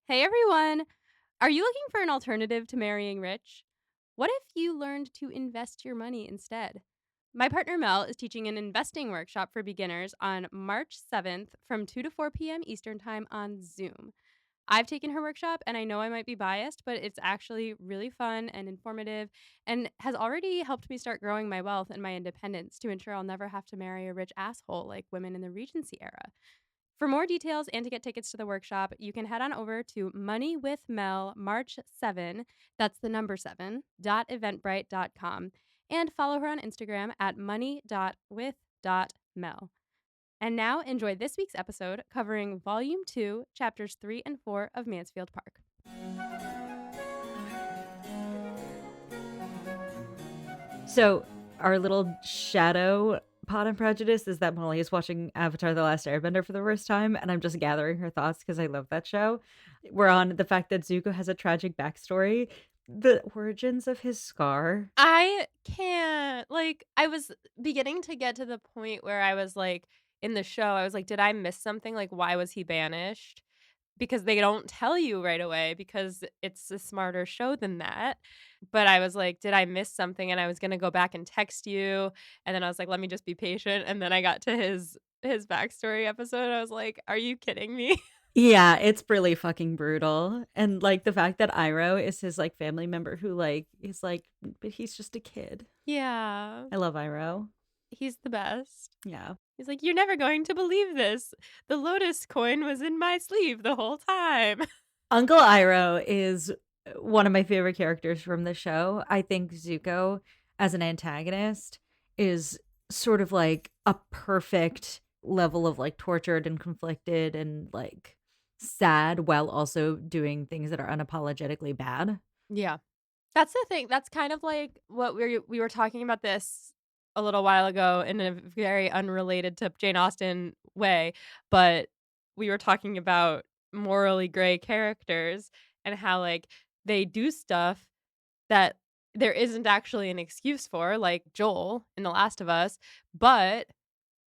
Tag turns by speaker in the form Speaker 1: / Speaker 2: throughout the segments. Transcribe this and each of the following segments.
Speaker 1: Hey everyone! Are you looking for an alternative to marrying rich? What if you learned to invest your money instead? My partner Mel is teaching an investing workshop for beginners on March 7th from 2 to 4 p.m. Eastern Time on Zoom. I've taken her workshop and I know I might be biased, but it's actually really fun and informative and has already helped me start growing my wealth and my independence to ensure I'll never have to marry a rich asshole like women in the Regency era. For more details and to get tickets to the workshop, you can head on over to Money with Mel March 7, that's the number 7, .eventbrite.com, and follow her on Instagram at money.with.mel. And now enjoy this week's episode covering Volume 2, Chapters 3 and 4 of Mansfield Park.
Speaker 2: So our little shadow pot and prejudice is that Molly is watching Avatar: The Last Airbender for the first time, and I'm just gathering her thoughts because I love that show. We're on the fact that Zuko has a tragic backstory, the origins of his scar.
Speaker 1: I can't. I was beginning to get to the point where I was like, in the show, I was like, did I miss something? Like, why was he banished? Because they don't tell you right away because it's a smarter show than that. But I was like, "Did I miss something?" And I was gonna go back and text you, and then I was like, "Let me just be patient." And then I got to his backstory episode. I was like, "Are you kidding me?"
Speaker 2: Yeah, it's really fucking brutal. And like the fact that Iroh is his like family member who like is like, but he's just a kid.
Speaker 1: Yeah.
Speaker 2: I love Iroh.
Speaker 1: He's the best.
Speaker 2: Yeah.
Speaker 1: He's like, "You're never going to believe this. The lotus coin was in my sleeve the whole time."
Speaker 2: Uncle Iroh is one of my favorite characters from the show. I think Zuko as an antagonist is sort of like a perfect level of like tortured and conflicted and like sad while also doing things that are unapologetically bad.
Speaker 1: Yeah. That's the thing. That's kind of like what we were talking about this a little while ago in a very unrelated to Jane Austen way, but we were talking about morally gray characters and how like they do stuff that there isn't actually an excuse for, like Joel in The Last of Us, but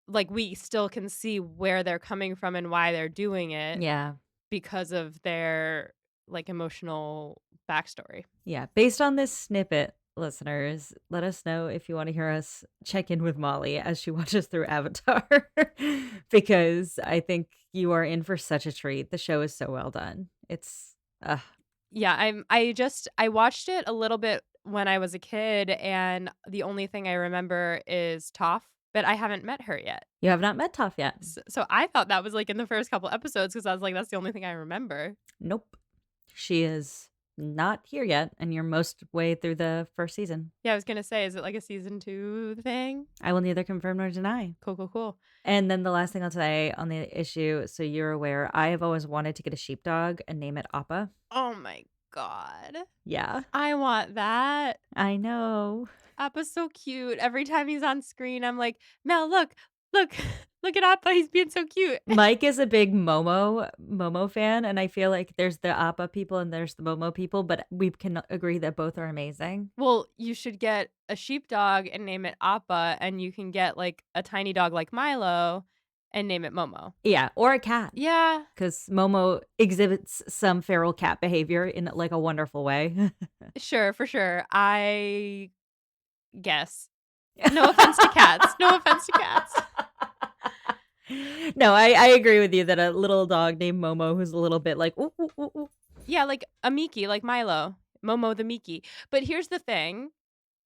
Speaker 1: like we still can see where they're coming from and why they're doing it
Speaker 2: Yeah.
Speaker 1: because of their like emotional backstory.
Speaker 2: Yeah. Based on this snippet, listeners, let us know if you want to hear us check in with Molly as she watches through Avatar, because I think you are in for such a treat. The show is so well done. It's,
Speaker 1: Yeah, I watched it a little bit when I was a kid, and the only thing I remember is Toph, but I haven't met her yet.
Speaker 2: you have not met Toph yet.
Speaker 1: So I thought that was, like, in the first couple episodes because I was like, "That's the only thing I remember."
Speaker 2: Nope. She is not here yet, and you're most way through the first season.
Speaker 1: Yeah, I was gonna say, is it like a season 2 thing?
Speaker 2: I will neither confirm nor deny.
Speaker 1: Cool, cool, cool.
Speaker 2: And then the last thing I'll say on the issue, so you're aware, I have always wanted to get a sheepdog and name it Appa.
Speaker 1: Oh my god.
Speaker 2: Yeah,
Speaker 1: I want that.
Speaker 2: I know.
Speaker 1: Appa's so cute. Every time he's on screen, I'm like, "Mel, look, look, look at Appa, he's being so cute."
Speaker 2: Mike is a big Momo fan, and I feel like there's the Appa people and there's the Momo people, but we can agree that both are amazing.
Speaker 1: Well, you should get a sheepdog and name it Appa, and you can get, like, a tiny dog like Milo and name it Momo.
Speaker 2: Yeah, or a cat,
Speaker 1: Yeah.
Speaker 2: because Momo exhibits some feral cat behavior in like a wonderful way.
Speaker 1: Sure, for sure. I guess. No offense to cats. No offense to cats.
Speaker 2: No, I agree with you that a little dog named Momo who's a little bit like, ooh, ooh, ooh, ooh.
Speaker 1: Yeah, like a Miki, like Milo. Momo the Miki. But here's the thing.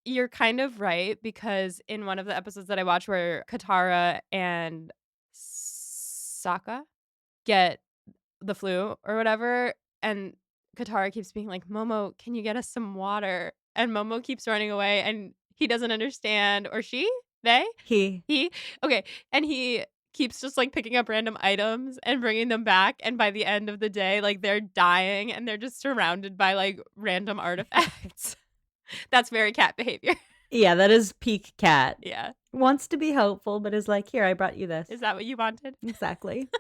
Speaker 1: You're kind of right because in one of the episodes that I watched where Katara and Sokka get the flu or whatever, and Katara keeps being like, "Momo, can you get us some water?" And Momo keeps running away, and he doesn't understand, or she? They?
Speaker 2: He
Speaker 1: He? Okay, and he keeps just, like, picking up random items and bringing them back, and by the end of the day, like, they're dying, and they're just surrounded by, like, random artifacts. That's very cat behavior.
Speaker 2: Yeah, that is peak cat.
Speaker 1: Yeah.
Speaker 2: Wants to be helpful, but is like, here, I brought you this.
Speaker 1: Is that what you wanted?
Speaker 2: Exactly.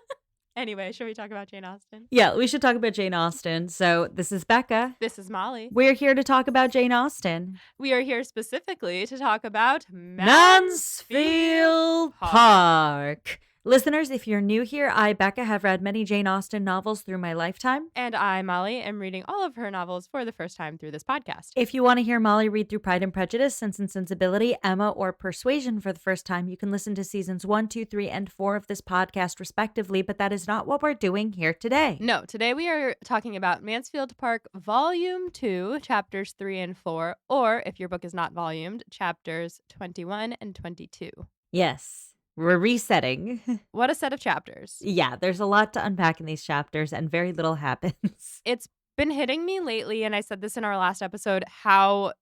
Speaker 1: Anyway, should we talk about Jane Austen?
Speaker 2: Yeah, we should talk about Jane Austen. So this is Becca.
Speaker 1: This is Molly.
Speaker 2: We're here to talk about Jane Austen.
Speaker 1: We are here specifically to talk about
Speaker 2: Mansfield Park. Listeners, if you're new here, I, Becca, have read many Jane Austen novels through my lifetime.
Speaker 1: And I, Molly, am reading all of her novels for the first time through this podcast.
Speaker 2: If you want to hear Molly read through Pride and Prejudice, Sense and Sensibility, Emma, or Persuasion for the first time, you can listen to seasons 1, 2, 3, and 4 of this podcast, respectively, but that is not what we're doing here today.
Speaker 1: No, today we are talking about Mansfield Park Volume 2, Chapters 3 and 4, or if your book is not volumed, Chapters 21 and 22.
Speaker 2: Yes, we're resetting.
Speaker 1: What a set of chapters.
Speaker 2: Yeah, there's a lot to unpack in these chapters, and very little happens.
Speaker 1: It's been hitting me lately, and I said this in our last episode, how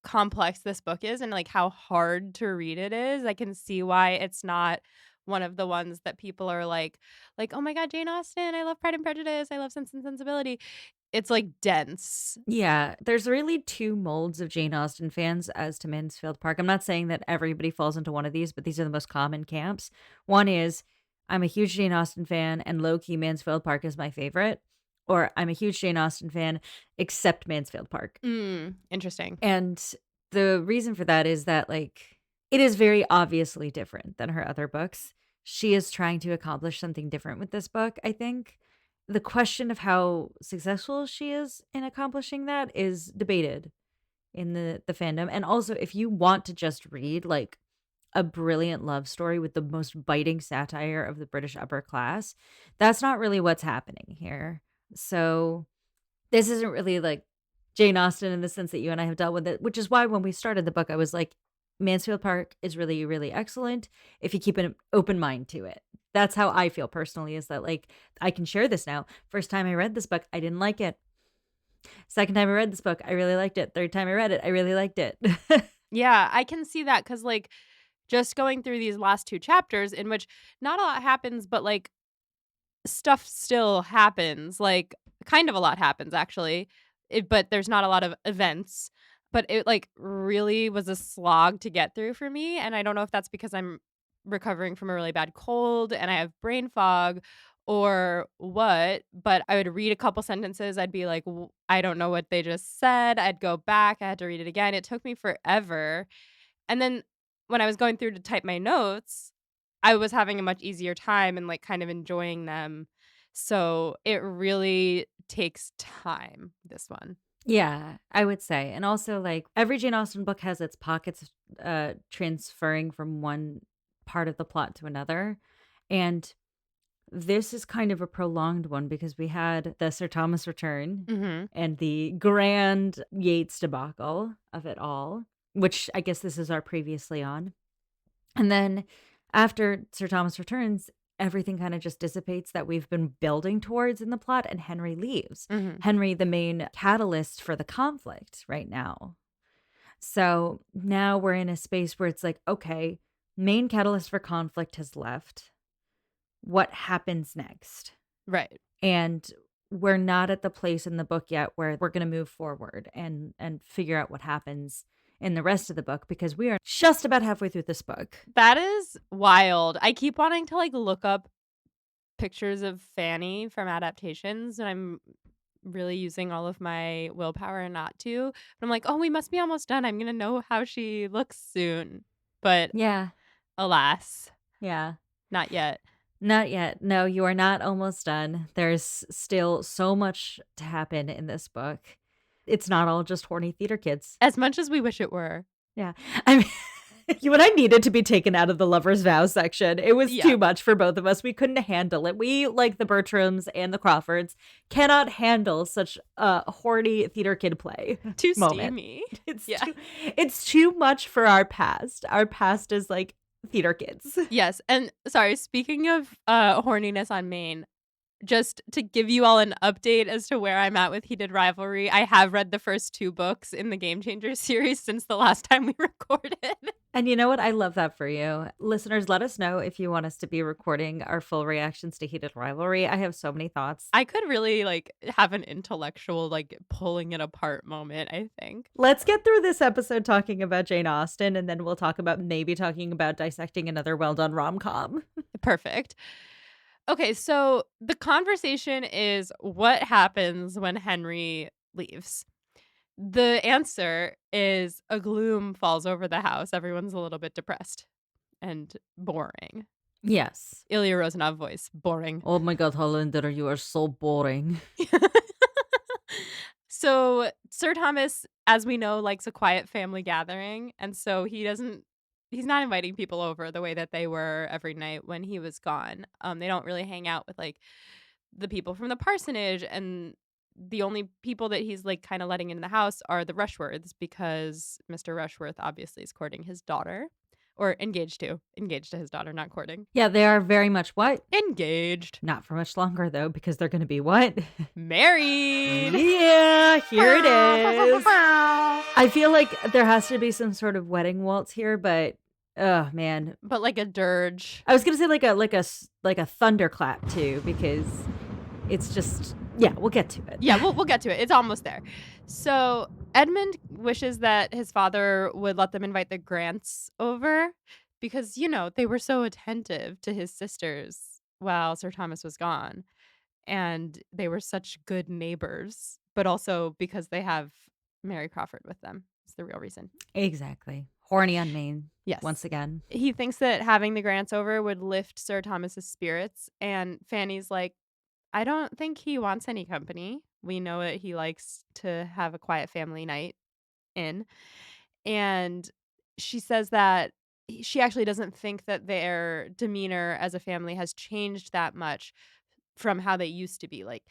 Speaker 1: complex this book is and like how hard to read it is. I can see why it's not one of the ones that people are like, oh my God, Jane Austen, I love Pride and Prejudice, I love Sense and Sensibility. It's like dense.
Speaker 2: Yeah, there's really two molds of Jane Austen fans as to Mansfield Park. I'm not saying that everybody falls into one of these, but these are the most common camps. One is, I'm a huge Jane Austen fan, and low-key Mansfield Park is my favorite. Or I'm a huge Jane Austen fan, except Mansfield Park.
Speaker 1: Interesting.
Speaker 2: And the reason for that is that, like, it is very obviously different than her other books. She is trying to accomplish something different with this book, I think. The question of how successful she is in accomplishing that is debated in the fandom. And also, if you want to just read, like, a brilliant love story with the most biting satire of the British upper class, that's not really what's happening here. So this isn't really like Jane Austen in the sense that you and I have dealt with it, which is why when we started the book, I was like, Mansfield Park is really, really excellent if you keep an open mind to it. That's how I feel personally, is that, like, I can share this now. First time I read this book, I didn't like it. Second time I read this book, I really liked it. Third time I read it, I really liked it.
Speaker 1: Yeah, I can see that because, like, just going through these last two chapters in which not a lot happens, but like stuff still happens. Like, kind of a lot happens, actually. But there's not a lot of events. But it, like, really was a slog to get through for me, and I don't know if that's because I'm recovering from a really bad cold and I have brain fog or what, but I would read a couple sentences, I'd be like, I don't know what they just said." I'd go back, I had to read it again. It took me forever. And then when I was going through to type my notes, I was having a much easier time and, like, kind of enjoying them. So, it really takes time, this one.
Speaker 2: Yeah, I would say. And also, like, every Jane Austen book has its pockets transferring from one part of the plot to another. And this is kind of a prolonged one because we had the Sir Thomas return
Speaker 1: Mhm.
Speaker 2: and the grand Yates debacle of it all, which I guess this is our previously on. And then after Sir Thomas returns, everything kind of just dissipates that we've been building towards in the plot, and Henry leaves.
Speaker 1: Mhm.
Speaker 2: Henry, the main catalyst for the conflict right now. So now we're in a space where it's like, okay, main catalyst for conflict has left. What happens next?
Speaker 1: Right.
Speaker 2: And we're not at the place in the book yet where we're going to move forward and figure out what happens in the rest of the book, because we are just about halfway through this book.
Speaker 1: That is wild. I keep wanting to, like, look up pictures of Fanny from adaptations, and I'm really using all of my willpower not to. But I'm like, "Oh, we must be almost done. I'm gonna know how she looks soon." But
Speaker 2: Yeah.
Speaker 1: alas,
Speaker 2: Yeah.
Speaker 1: not yet.
Speaker 2: Not yet. No, you are not almost done. There's still so much to happen in this book. It's not all just horny theater kids.
Speaker 1: As much as we wish it were.
Speaker 2: Yeah. I mean, you and I needed to be taken out of the lover's vow section. It was
Speaker 1: Yeah.
Speaker 2: too much for both of us. We couldn't handle it. We, like the Bertrams and the Crawfords, cannot handle such a horny theater kid play
Speaker 1: Too
Speaker 2: moment.
Speaker 1: steamy.
Speaker 2: It's
Speaker 1: Yeah.
Speaker 2: it's too much for our past. Our past is like theater kids.
Speaker 1: Yes, and sorry, speaking of horniness on Maine, just to give you all an update as to where I'm at with Heated Rivalry, I have read the first 2 books in the Game Changers series since the last time we recorded.
Speaker 2: And you know what? I love that for you. Listeners, let us know if you want us to be recording our full reactions to Heated Rivalry. I have so many thoughts.
Speaker 1: I could really, like, have an intellectual, like, pulling it apart moment, I think.
Speaker 2: Let's get through this episode talking about Jane Austen, and then we'll talk about maybe talking about dissecting another well-done rom-com.
Speaker 1: Perfect. Okay, so the conversation is what happens when Henry leaves. The answer is a gloom falls over the house. Everyone's a little bit depressed and boring.
Speaker 2: Yes.
Speaker 1: Ilya Rosanov voice. Boring.
Speaker 2: Oh my god, Hollander, you are so boring.
Speaker 1: So Sir Thomas, as we know, likes a quiet family gathering, and so he's not inviting people over the way that they were every night when he was gone. They don't really hang out with, like, the people from the parsonage, and the only people that he's, like, kinda letting into the house are the Rushworths because Mr. Rushworth obviously is courting his daughter, or engaged to his daughter, not courting.
Speaker 2: Yeah, they are very much what?
Speaker 1: Engaged.
Speaker 2: Not for much longer though, because they're gonna be what?
Speaker 1: Married.
Speaker 2: Yeah, here it is. I feel like there has to be some sort of wedding waltz here, but oh man.
Speaker 1: But like a dirge.
Speaker 2: I was gonna say like a thunderclap too, because it's just yeah, we'll get to it.
Speaker 1: Yeah, we'll get to it. It's almost there. So Edmund wishes that his father would let them invite the Grants over because, they were so attentive to his sisters while Sir Thomas was gone. And they were such good neighbors, but also because they have Mary Crawford with them. It's the real reason.
Speaker 2: Exactly. Horny on Maine.
Speaker 1: Yes.
Speaker 2: Once again.
Speaker 1: He thinks that having the Grants over would lift Sir Thomas's spirits, and Fanny's like, I don't think he wants any company. We know that he likes to have a quiet family night in. And she says that she actually doesn't think that their demeanor as a family has changed that much from how they used to be. Like,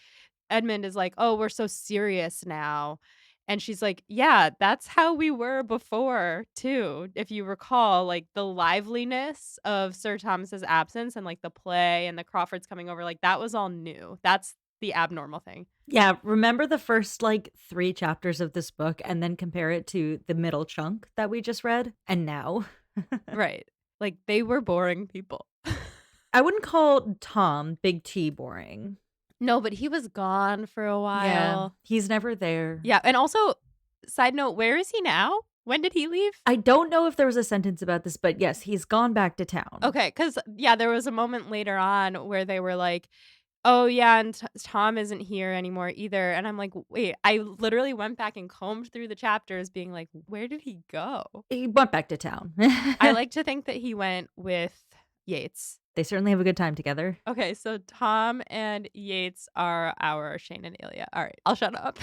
Speaker 1: Edmund is like, "Oh, we're so serious now." And she's like, "Yeah, that's how we were before, too." If you recall, like, the liveliness of Sir Thomas's absence and, like, the play and the Crawfords coming over, like, that was all new. That's the abnormal thing.
Speaker 2: Yeah, remember the first like 3 chapters of this book and then compare it to the middle chunk that we just read and now.
Speaker 1: Right. Like, they were boring people.
Speaker 2: I wouldn't call Tom, Big T, boring.
Speaker 1: No, but he was gone for a
Speaker 2: Yeah,
Speaker 1: while.
Speaker 2: he's never there.
Speaker 1: Yeah, and also, side note, where is he now? When did he leave?
Speaker 2: I don't know if there was a sentence about this, but yes, he's gone back to town.
Speaker 1: Okay, because yeah, there was a moment later on where they were like, "Oh, yeah, and Tom isn't here anymore either," and I'm like, "Wait," I literally went back and combed through the chapters being like, "Where did he go?"
Speaker 2: He went back to town.
Speaker 1: I like to think that he went with Yates.
Speaker 2: They certainly have a good time together.
Speaker 1: Okay, so Tom and Yates are our Shane and Ilya. All right, I'll shut up.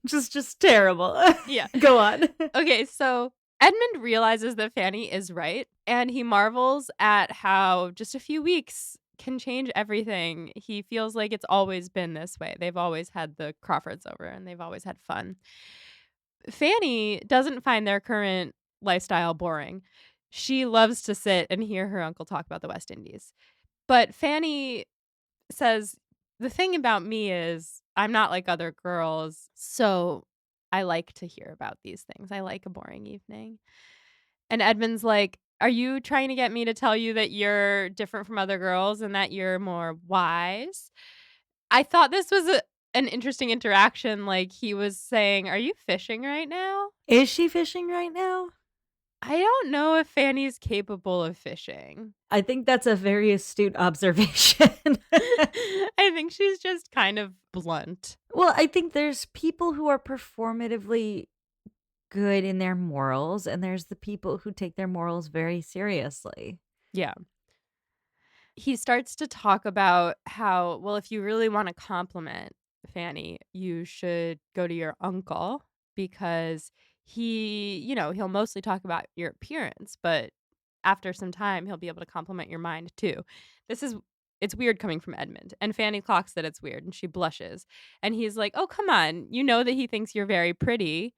Speaker 2: Just terrible.
Speaker 1: Yeah.
Speaker 2: Go on.
Speaker 1: Okay, so Edmund realizes that Fanny is right, and he marvels at how just a few weeks can change everything. He feels like it's always been this way. They've always had the Crawfords over, and they've always had fun. Fanny doesn't find their current lifestyle boring. She loves to sit and hear her uncle talk about the West Indies. But Fanny says, the thing about me is I'm not like other girls, so I like to hear about these things. I like a boring evening. And Edmund's like, are you trying to get me to tell you that you're different from other girls and that you're more wise? I thought this was an interesting interaction. Like, he was saying, are you fishing right now?
Speaker 2: Is she fishing right now?
Speaker 1: I don't know if Fanny's capable of fishing.
Speaker 2: I think that's a very astute observation.
Speaker 1: I think she's just kind of blunt.
Speaker 2: Well, I think there's people who are performatively good in their morals, and there's the people who take their morals very seriously.
Speaker 1: Yeah. He starts to talk about how, well, if you really want to compliment Fanny, you should go to your uncle because he'll mostly talk about your appearance, but after some time, he'll be able to compliment your mind too. It's weird coming from Edmund. And Fanny clocks that it's weird and she blushes. And he's like, oh, come on. You know that he thinks you're very pretty.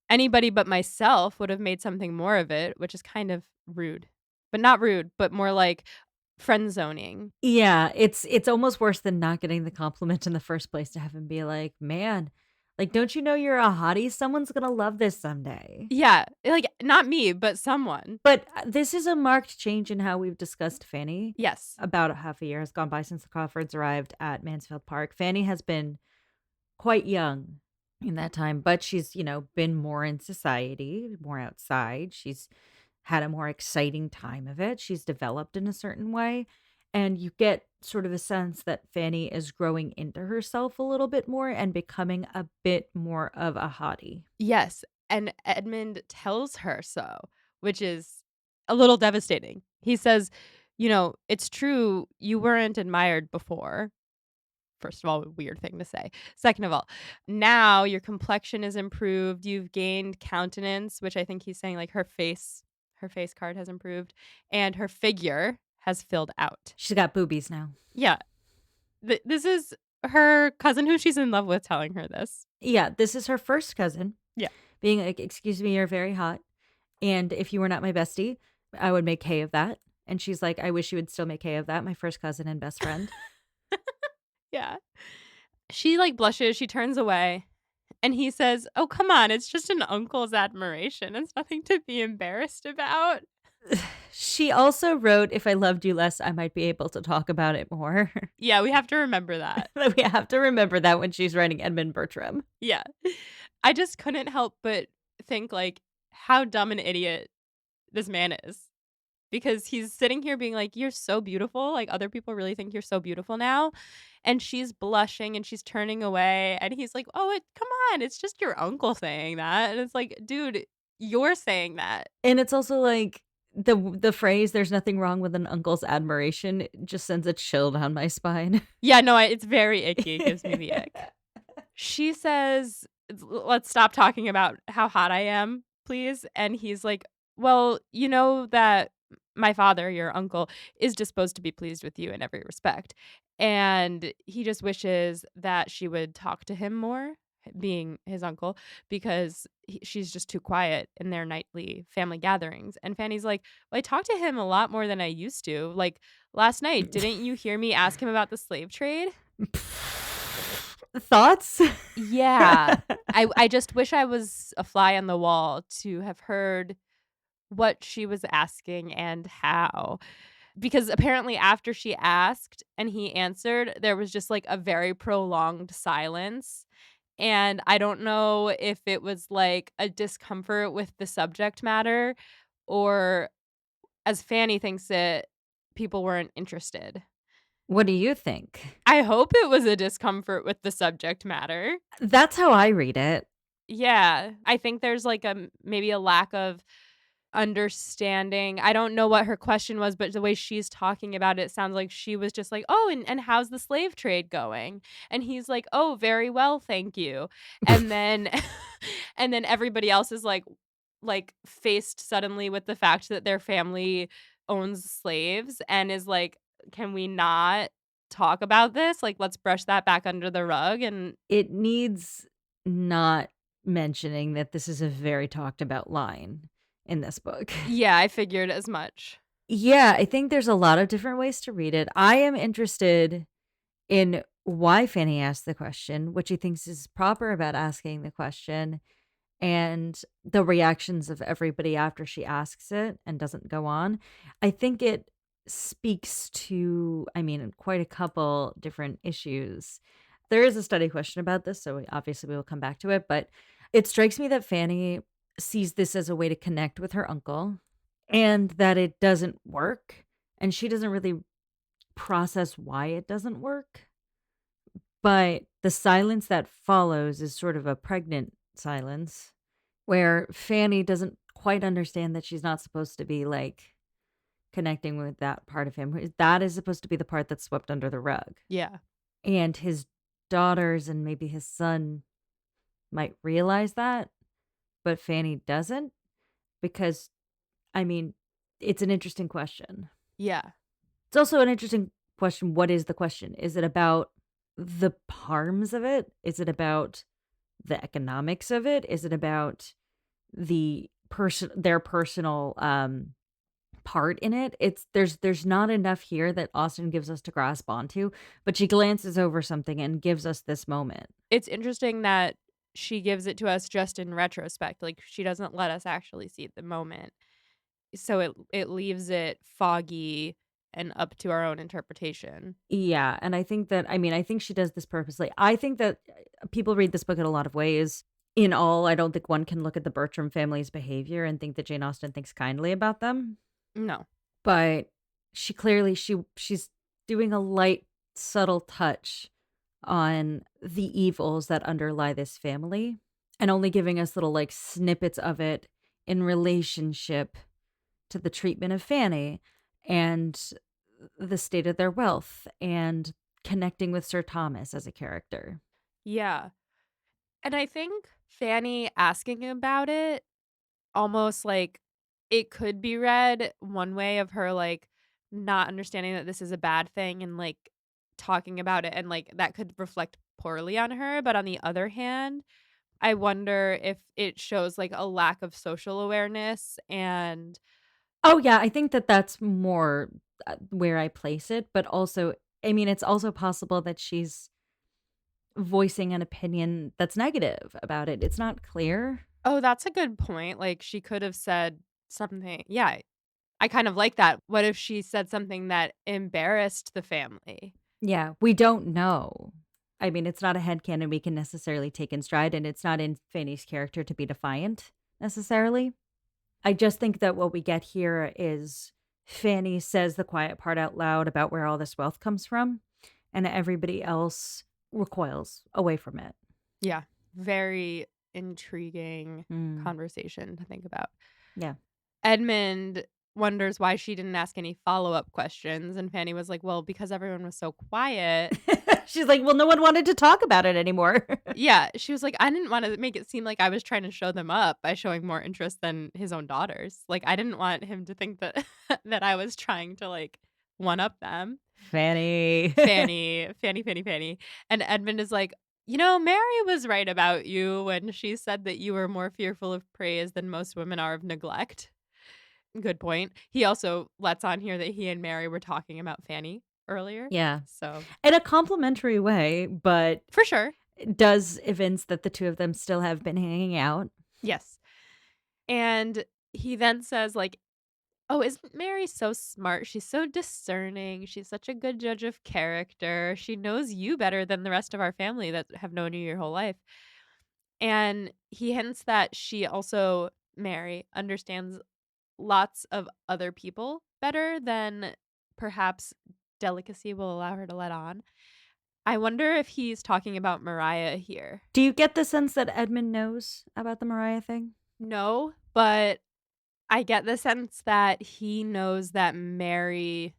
Speaker 1: Anybody but myself would have made something more of it, which is kind of rude. But not rude, but more like friend zoning.
Speaker 2: Yeah, it's almost worse than not getting the compliment in the first place to have him be like, "Man, like, don't you know you're a hottie? Someone's gonna love this someday."
Speaker 1: Yeah, like, not me, but someone.
Speaker 2: But this is a marked change in how we've discussed Fanny.
Speaker 1: Yes.
Speaker 2: About a half a year has gone by since the Crawfords arrived at Mansfield Park. Fanny has been quite young in that time, but she's, been more in society, more outside. She's had a more exciting time of it. She's developed in a certain way. And you get sort of a sense that Fanny is growing into herself a little bit more and becoming a bit more of a hottie.
Speaker 1: Yes, and Edmund tells her so, which is a little devastating. He says, "It's true you weren't admired before." First of all, a weird thing to say. Second of all, now your complexion is improved, you've gained countenance, which I think he's saying, like, her face card has improved, and her figure has filled out.
Speaker 2: She's got boobies now.
Speaker 1: Yeah, this is her cousin who she's in love with telling her this.
Speaker 2: Yeah, this is her first cousin
Speaker 1: Yeah.
Speaker 2: being like, "Excuse me, you're very hot, and if you were not my bestie, I would make hay of that." And she's like, "I wish you would still make hay of that, my first cousin and best friend."
Speaker 1: Yeah. She, like, blushes, she turns away, and he says, "Oh, come on, it's just an uncle's admiration, it's nothing to be embarrassed about."
Speaker 2: She also wrote, "If I loved you less, I might be able to talk about it more."
Speaker 1: Yeah, we have to remember that.
Speaker 2: We have to remember that when she's writing Edmund Bertram.
Speaker 1: Yeah. I just couldn't help but think, like, how dumb an idiot this man is, because he's sitting here being like, "You're so beautiful, like, other people really think you're so beautiful now," and she's blushing and she's turning away, and he's like, "Oh, come on, it's just your uncle saying that," and it's like, "Dude, you're saying that."
Speaker 2: And it's also like the phrase, "There's nothing wrong with an uncle's admiration," just sends a chill down my spine.
Speaker 1: Yeah, no, it's very icky, it gives me the ick. She says, "Let's stop talking about how hot I am, please," and he's like, "Well, you know that my father, your uncle, is disposed to be pleased with you in every respect, and he just wishes that she would talk to him more," being his uncle, because she's just too quiet in their nightly family gatherings, and Fanny's like, "Well, I talk to him a lot more than I used to, like, last night, didn't you hear me ask him about the slave trade?"
Speaker 2: Thoughts?
Speaker 1: Yeah. I just wish I was a fly on the wall to have heard what she was asking and how. Because apparently after she asked and he answered, there was just, like, a very prolonged silence, and I don't know if it was, like, a discomfort with the subject matter, or, as Fanny thinks it, people weren't interested.
Speaker 2: What do you think?
Speaker 1: I hope it was a discomfort with the subject matter.
Speaker 2: That's how I read it.
Speaker 1: Yeah, I think there's, like, maybe a lack of understanding. I don't know what her question was, but the way she's talking about it sounds like she was just like, "Oh, and how's the slave trade going?" And he's like, "Oh, very well, thank you." And then and then everybody else is faced suddenly with the fact that their family owns slaves and is like, "Can we not talk about this? Like, let's brush that back under the rug." And
Speaker 2: It needs not mentioning that this is a very talked about line in this book.
Speaker 1: yeah, I figured as much.
Speaker 2: Yeah, I think there's a lot of different ways to read it. I am interested in why Fanny asked the question, what she thinks is proper about asking the question, and the reactions of everybody after she asks it and doesn't go on. I think it speaks to, I mean, quite a couple different issues. There is a study question about this, so obviously we will come back to it, but it strikes me that Fanny sees this as a way to connect with her uncle and that it doesn't work. And she doesn't really process why it doesn't work. But the silence that follows is sort of a pregnant silence where Fanny doesn't quite understand that she's not supposed to be like connecting with that part of him. That is supposed to be the part that's swept under the rug.
Speaker 1: Yeah.
Speaker 2: And his daughters and maybe his son might realize that, but Fanny doesn't because, I mean, it's an interesting question.
Speaker 1: Yeah.
Speaker 2: It's also an interesting question. What is the question? Is it about the harms of it? Is it about the economics of it? Is it about their personal part in it? There's not enough here that Austen gives us to grasp onto, but she glances over something and gives us this moment.
Speaker 1: It's interesting that she gives it to us just in retrospect, like, she doesn't let us actually see the moment. So it leaves it foggy and up to our own interpretation.
Speaker 2: Yeah, and I think that, I mean, I think she does this purposely. I think that people read this book in a lot of ways. In all, I don't think one can look at the Bertram family's behavior and think that Jane Austen thinks kindly about them.
Speaker 1: No.
Speaker 2: But she clearly she's doing a light, subtle touch on the evils that underlie this family and only giving us little like snippets of it in relationship to the treatment of Fanny and the state of their wealth and connecting with Sir Thomas as a character.
Speaker 1: Yeah. And I think Fanny asking about it almost like it could be read one way of her like not understanding that this is a bad thing and like talking about it and like that could reflect poorly on her. But on the other hand, I wonder if it shows like a lack of social awareness and
Speaker 2: Oh, yeah, I think that that's more, where I place it, but also, I mean, it's also possible that she's voicing an opinion that's negative about it. It's not clear.
Speaker 1: oh, that's a good point. Like she could have said something. Yeah, I kind of like that. What if she said something that embarrassed the family?
Speaker 2: Yeah, we don't know. I mean, it's not a headcanon we can necessarily take in stride, and it's not in Fanny's character to be defiant necessarily. I just think that what we get here is Fanny says the quiet part out loud about where all this wealth comes from, and everybody else recoils away from it.
Speaker 1: Yeah, very intriguing
Speaker 2: Mm,
Speaker 1: conversation to think about.
Speaker 2: yeah.
Speaker 1: Edmund wonders why she didn't ask any follow-up questions, and Fanny was like, "Well, because everyone was so quiet."
Speaker 2: She's like, well, no one wanted to talk about it anymore.
Speaker 1: Yeah, she was like, "I didn't wanna make it seem like I was trying to show them up by showing more interest than his own daughters. Like, I didn't want him to think that that I was trying to, like, one up them."
Speaker 2: Fanny.
Speaker 1: Fanny. And Edmund is like, "You know, Mary was right about you when she said that you were more fearful of praise than most women are of neglect." Good point. He also lets on here that he and Mary were talking about Fanny earlier.
Speaker 2: Yeah.
Speaker 1: So,
Speaker 2: In a complimentary way, but
Speaker 1: for sure.
Speaker 2: it does evince that the two of them still have been hanging out.
Speaker 1: Yes. And he then says, like, "Oh, isn't Mary so smart? She's so discerning. She's such a good judge of character. She knows you better than the rest of our family that have known you your whole life." And he hints that she also, Mary, understands lots of other people better than perhaps delicacy will allow her to let on. I wonder if he's talking about Mariah here.
Speaker 2: Do you get the sense that Edmund knows about the Mariah thing?
Speaker 1: No, but I get the sense that he knows that Mary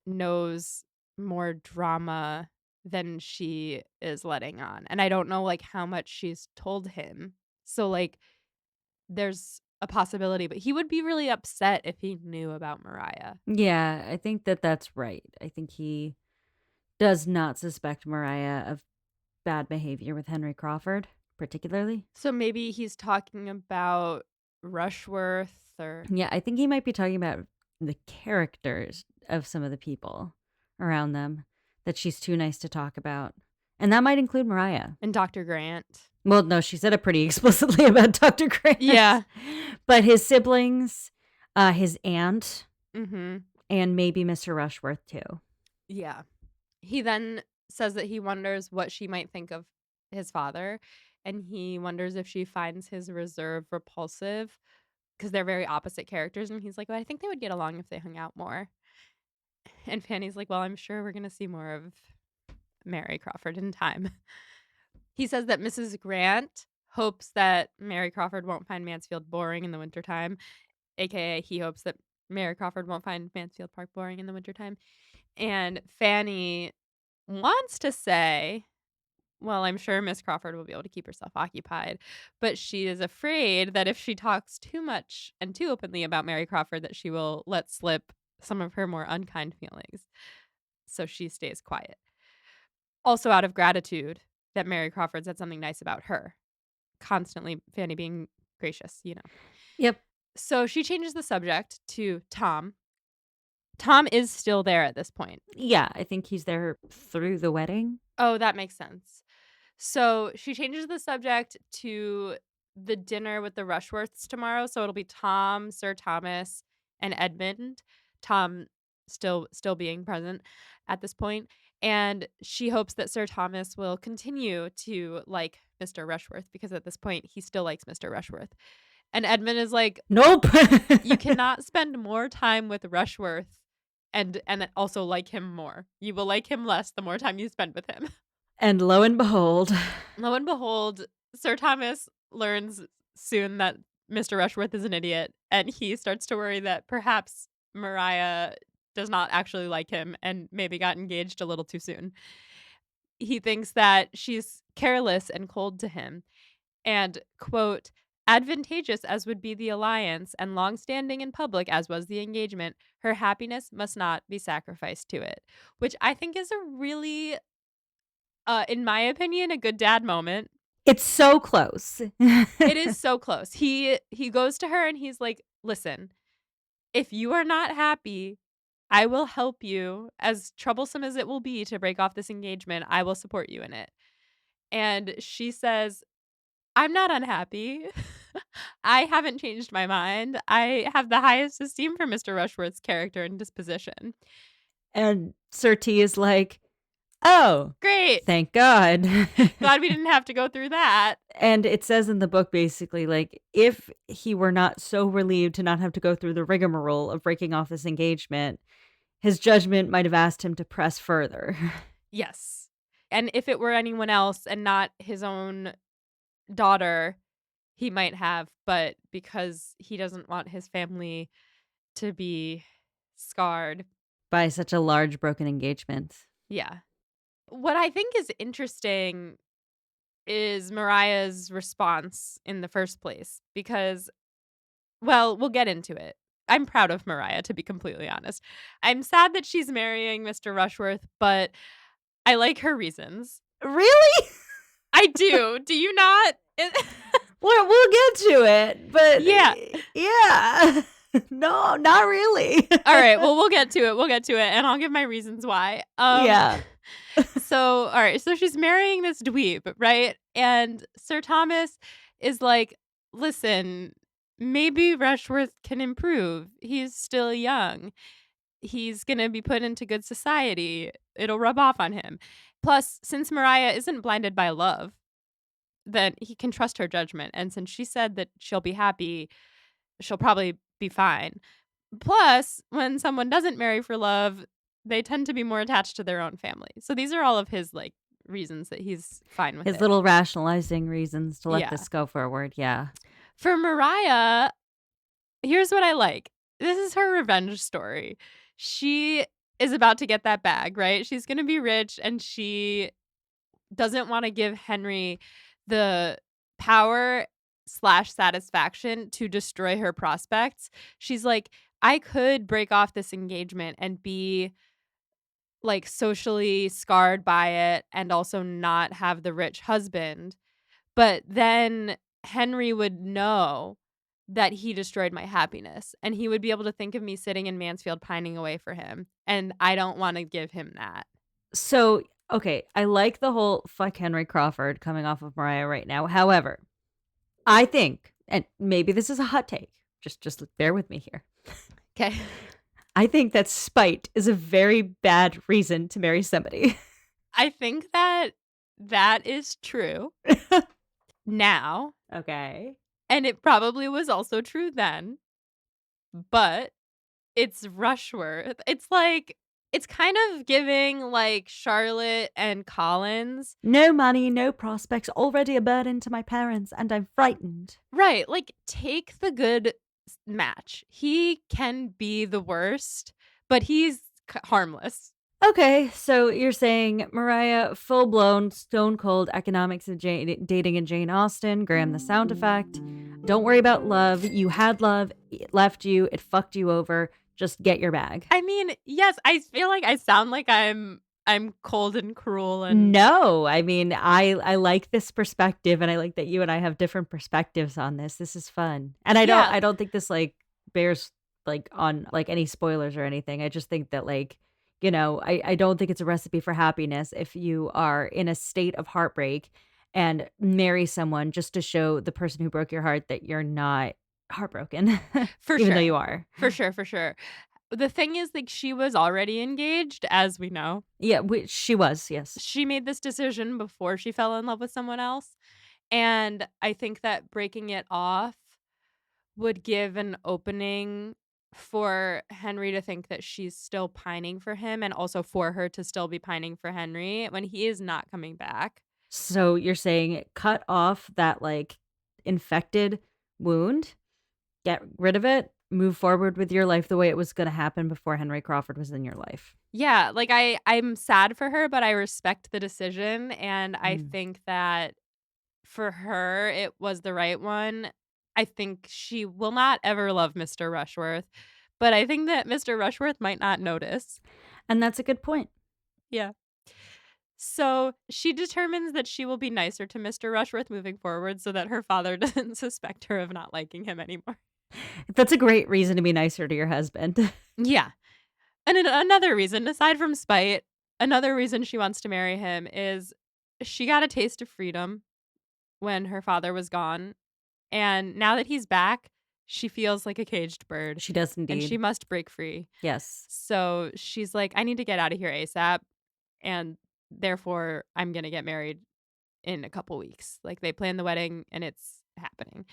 Speaker 1: knows more drama than she is letting on. And I don't know like how much she's told him. So like there's a possibility, but he would be really upset if he knew about Mariah.
Speaker 2: Yeah, I think that that's right. I think he does not suspect Mariah of bad behavior with Henry Crawford, particularly.
Speaker 1: So maybe he's talking about Rushworth or
Speaker 2: Yeah, I think he might be talking about the characters of some of the people around them that she's too nice to talk about. And that might include Mariah.
Speaker 1: and Dr. Grant.
Speaker 2: Well, no, she said it pretty explicitly about Dr. Grant.
Speaker 1: Yeah.
Speaker 2: But his siblings, his aunt,
Speaker 1: Mhm.
Speaker 2: and maybe Mr. Rushworth too.
Speaker 1: Yeah. He then says that he wonders what she might think of his father, and he wonders if she finds his reserve repulsive because they're very opposite characters. And he's like, "Well, I think they would get along if they hung out more." And Fanny's like, "Well, I'm sure we're going to see more of Mary Crawford in time." He says that Mrs. Grant hopes that Mary Crawford won't find Mansfield boring in the wintertime, aka he hopes that Mary Crawford won't find Mansfield Park boring in the wintertime. And Fanny wants to say, well, I'm sure Miss Crawford will be able to keep herself occupied, but she is afraid that if she talks too much and too openly about Mary Crawford, that she will let slip some of her more unkind feelings. So she stays quiet. Also out of gratitude that Mary Crawford said something nice about her. Constantly Fanny being gracious, you know.
Speaker 2: Yep.
Speaker 1: So she changes the subject to Tom. Tom is still there at this point.
Speaker 2: Yeah, I think he's there through the wedding.
Speaker 1: Oh, that makes sense. So she changes the subject to the dinner with the Rushworths tomorrow. So it'll be Tom, Sir Thomas, and Edmund. Tom still being present at this point. And she hopes that Sir Thomas will continue to like Mr. Rushworth because at this point he still likes Mr. Rushworth. And Edmund is like,
Speaker 2: Nope.
Speaker 1: you cannot spend more time with Rushworth and also like him more. You will like him less the more time you spend with him.
Speaker 2: And lo and behold,
Speaker 1: Lo and behold, Sir Thomas learns soon that Mr. Rushworth is an idiot, and he starts to worry that perhaps Mariah does not actually like him and maybe got engaged a little too soon. He thinks that she's careless and cold to him, and, quote, "Advantageous as would be the alliance, and long-standing in public as was the engagement, her happiness must not be sacrificed to it," which I think is a really, in my opinion, a good dad moment.
Speaker 2: It's so close.
Speaker 1: It is so close. He goes to her and he's like, "Listen, if you are not happy, I will help you. As troublesome as it will be to break off this engagement, I will support you in it." And she says, "I'm not unhappy. I haven't changed my mind. I have the highest esteem for Mr. Rushworth's character and disposition."
Speaker 2: And Sir T is like, "Oh,
Speaker 1: Great.
Speaker 2: thank God."
Speaker 1: Glad we didn't have to go through that.
Speaker 2: And it says in the book basically, like, if he were not so relieved to not have to go through the rigmarole of breaking off this engagement, his judgment might have asked him to press further.
Speaker 1: Yes. And if it were anyone else and not his own daughter, he might have, but because he doesn't want his family to be scarred.
Speaker 2: By such a large broken engagement.
Speaker 1: Yeah. What I think is interesting is Mariah's response in the first place because, well, we'll get into it. I'm proud of Mariah, to be completely honest. I'm sad that she's marrying Mr. Rushworth, but I like her reasons.
Speaker 2: Really?
Speaker 1: I do. Do you not?
Speaker 2: We'll get to it, but
Speaker 1: Yeah.
Speaker 2: yeah. No, not really.
Speaker 1: All right. Well, we'll get to it. We'll get to it, and I'll give my reasons why.
Speaker 2: Yeah.
Speaker 1: So, all right. So she's marrying this dweeb, right? And Sir Thomas is like, "Listen, maybe Rushworth can improve. He's still young. He's gonna be put into good society. It'll rub off on him. Plus, since Mariah isn't blinded by love, then he can trust her judgment. And since she said that she'll be happy, she'll probably be fine. Plus, when someone doesn't marry for love, they tend to be more attached to their own family." So these are all of his like reasons that he's fine with
Speaker 2: His
Speaker 1: it.
Speaker 2: little rationalizing reasons to let
Speaker 1: Yeah.
Speaker 2: this go forward. Yeah.
Speaker 1: For Mariah, here's what I like. This is her revenge story. She is about to get that bag, right? She's going to be rich and she doesn't want to give Henry the power slash satisfaction to destroy her prospects. She's like, I could break off this engagement and be like socially scarred by it and also not have the rich husband. But then Henry would know that he destroyed my happiness and he would be able to think of me sitting in Mansfield pining away for him. And I don't want to give him that.
Speaker 2: So, okay, I like the whole fuck Henry Crawford coming off of Mariah right now. However, I think, and maybe this is a hot take, just bear with me here.
Speaker 1: Okay.
Speaker 2: I think that spite is a very bad reason to marry somebody.
Speaker 1: I think that that is true now.
Speaker 2: Okay.
Speaker 1: And it probably was also true then. But it's Rushworth. It's like, it's kind of giving like Charlotte and Collins.
Speaker 2: No money, no prospects, already a burden to my parents, and I'm frightened.
Speaker 1: Right. Like, take the good match. He can be the worst, but he's harmless.
Speaker 2: Okay, so you're saying Mariah, full blown, stone cold economics of dating in Jane Austen, Graham the sound effect. Don't worry about love. You had love, it left you, it fucked you over. Just get your bag.
Speaker 1: I mean, yes, I feel like I sound like I'm cold and cruel and
Speaker 2: No, I mean, I like this perspective, and I like that you and I have different perspectives on this. This is fun. And
Speaker 1: Yeah.
Speaker 2: I don't think this like bears like on like any spoilers or anything. I just think that like, you know, I don't think it's a recipe for happiness if you are in a state of heartbreak and marry someone just to show the person who broke your heart that you're not heartbroken.
Speaker 1: for
Speaker 2: Even
Speaker 1: sure.
Speaker 2: though you are.
Speaker 1: For sure, for sure. The thing is, like, she was already engaged, as we know.
Speaker 2: Yeah, which she was, yes.
Speaker 1: She made this decision before she fell in love with someone else. And I think that breaking it off would give an opening for Henry to think that she's still pining for him and also for her to still be pining for Henry when he is not coming back.
Speaker 2: So you're saying cut off that like infected wound Get rid of it, move forward with your life the way it was gonna happen before Henry Crawford was in your life.
Speaker 1: Yeah, like, I'm sad for her, but I respect the decision, and I
Speaker 2: Mm.
Speaker 1: think that for her, it was the right one. I think she will not ever love Mr. Rushworth, but I think that Mr. Rushworth might not notice.
Speaker 2: And that's a good point.
Speaker 1: Yeah. So, she determines that she will be nicer to Mr. Rushworth moving forward so that her father doesn't suspect her of not liking him anymore.
Speaker 2: That's a great reason to be nicer to your husband.
Speaker 1: Yeah. And another reason, aside from spite, another reason she wants to marry him is she got a taste of freedom when her father was gone. And now that he's back, she feels like a caged bird
Speaker 2: She does
Speaker 1: and she
Speaker 2: indeed.
Speaker 1: must break free.
Speaker 2: Yes.
Speaker 1: So she's like, I need to get out of here ASAP. And therefore, I'm going to get married in a couple weeks. Like they plan the wedding and it's happening.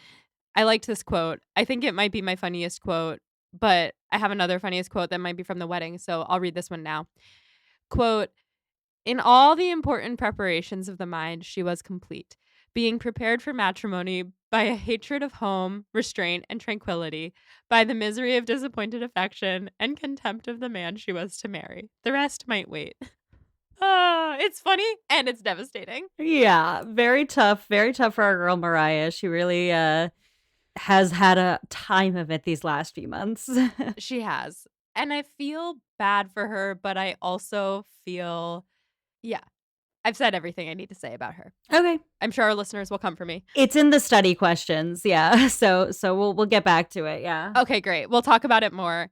Speaker 1: I liked this quote. I think it might be my funniest quote, but I have another funniest quote that might be from the wedding. So I'll read this one now. Quote, in all the important preparations of the mind, she was complete, being prepared for matrimony by a hatred of home, restraint, and tranquility, by the misery of disappointed affection, and contempt of the man she was to marry. The rest might wait. It's funny and it's devastating.
Speaker 2: Yeah, very tough for our girl Mariah. She really, has had a time of it these last few months.
Speaker 1: She has. And I feel bad for her, but I also feel, yeah, I've said everything I need to say about her.
Speaker 2: Okay.
Speaker 1: I'm sure our listeners will come for me.
Speaker 2: It's in the study questions, yeah. So we'll get back to it, yeah.
Speaker 1: Okay, great. We'll talk about it more.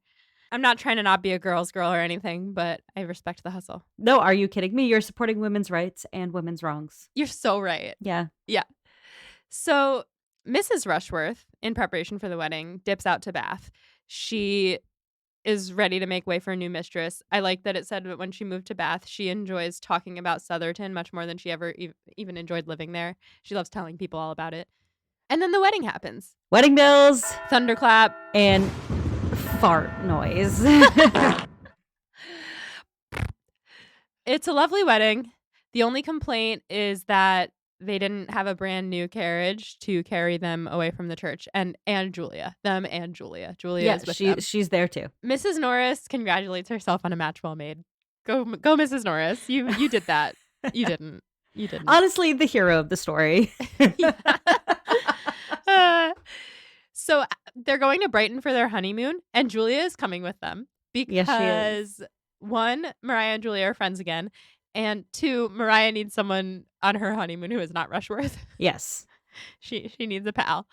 Speaker 1: I'm not trying to not be a girl's girl or anything, but I respect the hustle.
Speaker 2: No, are you kidding me? You're supporting women's rights and women's wrongs.
Speaker 1: You're so right.
Speaker 2: Yeah.
Speaker 1: Yeah. So, Mrs. Rushworth, in preparation for the wedding, dips out to Bath. She is ready to make way for a new mistress. I like that it said that when she moved to Bath, she enjoys talking about Southerton much more than she ever even enjoyed living there. She loves telling people all about it. And then the wedding happens.
Speaker 2: Wedding bells
Speaker 1: Thunderclap.
Speaker 2: and fart noise.
Speaker 1: It's a lovely wedding. The only complaint is that they didn't have a brand new carriage to carry them away from the church. And Julia. Them and Julia. Julia
Speaker 2: Yeah,
Speaker 1: is with them.
Speaker 2: she's there too.
Speaker 1: Mrs. Norris congratulates herself on a match well made. Go, Mrs. Norris. You did that. You didn't. You didn't.
Speaker 2: Honestly, the hero of the story.
Speaker 1: So they're going to Brighton for their honeymoon, and Julia is coming with them
Speaker 2: Yes, she is.
Speaker 1: because one, Mariah and Julia are friends again, and two, Mariah needs someone on her honeymoon who is not Rushworth.
Speaker 2: Yes.
Speaker 1: She needs a pal.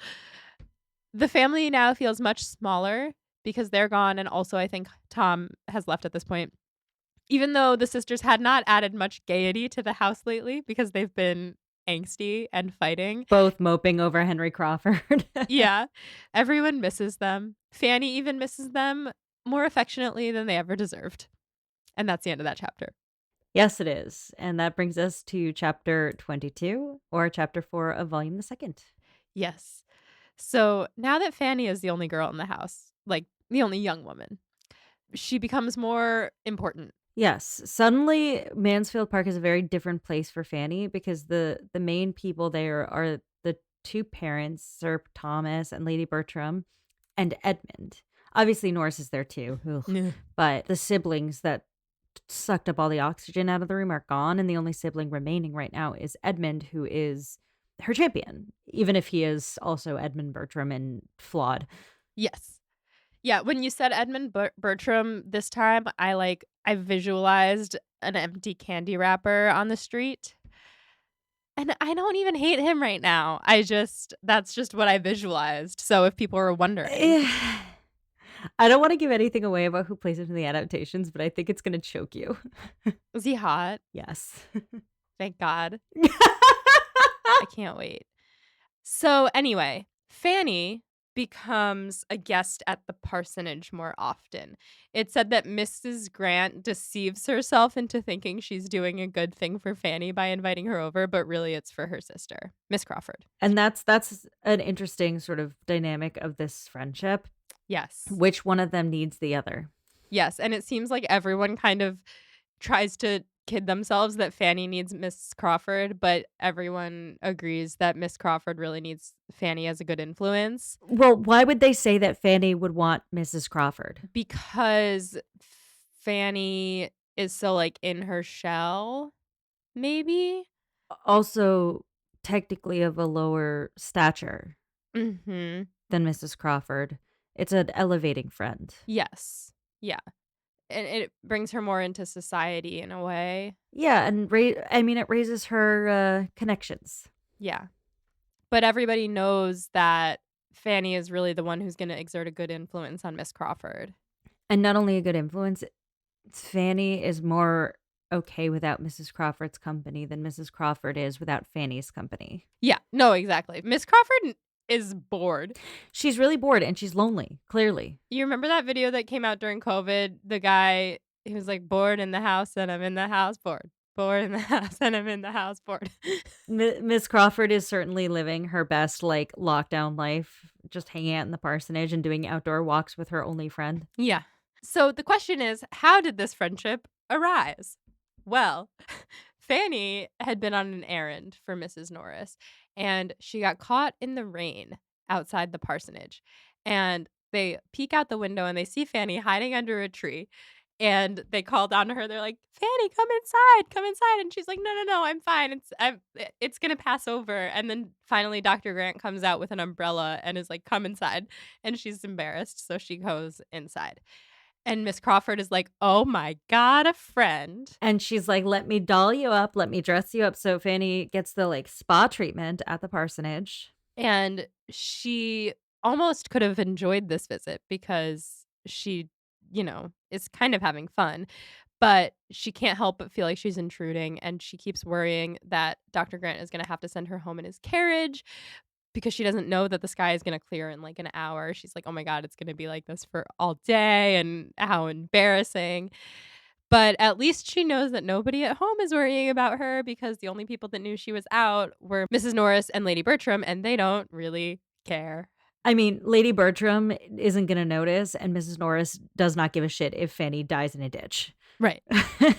Speaker 1: The family now feels much smaller because they're gone, and also I think Tom has left at this point. Even though the sisters had not added much gaiety to the house lately because they've been angsty and fighting.
Speaker 2: Both moping over Henry Crawford.
Speaker 1: Yeah, everyone misses them. Fanny even misses them more affectionately than they ever deserved. And that's the end of that chapter.
Speaker 2: Yes, it is. And that brings us to chapter 22, or chapter 4 of volume the second.
Speaker 1: Yes. So now that Fanny is the only girl in the house, like the only young woman, she becomes more important.
Speaker 2: Yes, suddenly Mansfield Park is a very different place for Fanny because the main people there are the two parents, Sir Thomas and Lady Bertram, and Edmund. Obviously, Norris is there too,
Speaker 1: Yeah.
Speaker 2: but the siblings that sucked up all the oxygen out of the room are gone, and the only sibling remaining right now is Edmund, who is her champion, even if he is also Edmund Bertram and flawed.
Speaker 1: Yes. Yeah, when you said Edmund Bertram this time, I visualized an empty candy wrapper on the street. And I don't even hate him right now. That's just what I visualized. So if people were wondering.
Speaker 2: I don't want to give anything away about who plays it in the adaptations, but I think it's going to choke you.
Speaker 1: Was he hot?
Speaker 2: Yes.
Speaker 1: Thank God. I can't wait. So anyway, Fanny becomes a guest at the parsonage more often. It said that Mrs. Grant deceives herself into thinking she's doing a good thing for Fanny by inviting her over, but really it's for her sister, Miss Crawford.
Speaker 2: And that's an interesting sort of dynamic of this friendship.
Speaker 1: Yes.
Speaker 2: Which one of them needs the other?
Speaker 1: Yes, and it seems like everyone kind of tries to kid themselves that Fanny needs Miss Crawford, but everyone agrees that Miss Crawford really needs Fanny as a good influence
Speaker 2: Well, why would they say that Fanny would want Mrs. Crawford?
Speaker 1: because Fanny is so, like, in her shell, maybe?
Speaker 2: Also, technically of a lower stature
Speaker 1: Mhm.
Speaker 2: than Mrs. Crawford. It's an elevating friend.
Speaker 1: Yes. Yeah. And it brings her more into society in a way.
Speaker 2: Yeah, and I mean, it raises her, connections.
Speaker 1: Yeah. But everybody knows that Fanny is really the one who's gonna exert a good influence on Miss Crawford.
Speaker 2: And not only a good influence, Fanny is more okay without Mrs. Crawford's company than Mrs. Crawford is without Fanny's company.
Speaker 1: Yeah. No, exactly. Miss Crawford is bored.
Speaker 2: She's really bored and she's lonely, clearly.
Speaker 1: You remember that video that came out during COVID? The guy, he was like, "Bored in the house and I'm in the house bored. Bored in the house and I'm in the house bored."
Speaker 2: Miss Crawford is certainly living her best, like, lockdown life, just hanging out in the parsonage and doing outdoor walks with her only friend.
Speaker 1: Yeah. So the question is, how did this friendship arise? Well, Fanny had been on an errand for Mrs. Norris, and she got caught in the rain outside the parsonage. And they peek out the window and they see Fanny hiding under a tree. And they call down to her. They're like, "Fanny, come inside, come inside." And she's like, "No, no, no, I'm fine. It's gonna pass over." And then finally, Dr. Grant comes out with an umbrella and is like, "Come inside." And she's embarrassed, so she goes inside. And Miss Crawford is like, "Oh my god, a friend."
Speaker 2: And she's like, "Let me doll you up, let me dress you up." So Fanny gets the, like, spa treatment at the parsonage.
Speaker 1: And she almost could have enjoyed this visit because she, is kind of having fun, but she can't help but feel like she's intruding, and she keeps worrying that Dr. Grant is gonna have to send her home in his carriage because she doesn't know that the sky is gonna clear in, like, an hour. She's like, "Oh my god, it's gonna be like this for all day, and how embarrassing." But at least she knows that nobody at home is worrying about her because the only people that knew she was out were Mrs. Norris and Lady Bertram, and they don't really care.
Speaker 2: I mean, Lady Bertram isn't gonna notice, and Mrs. Norris does not give a shit if Fanny dies in a ditch.
Speaker 1: Right.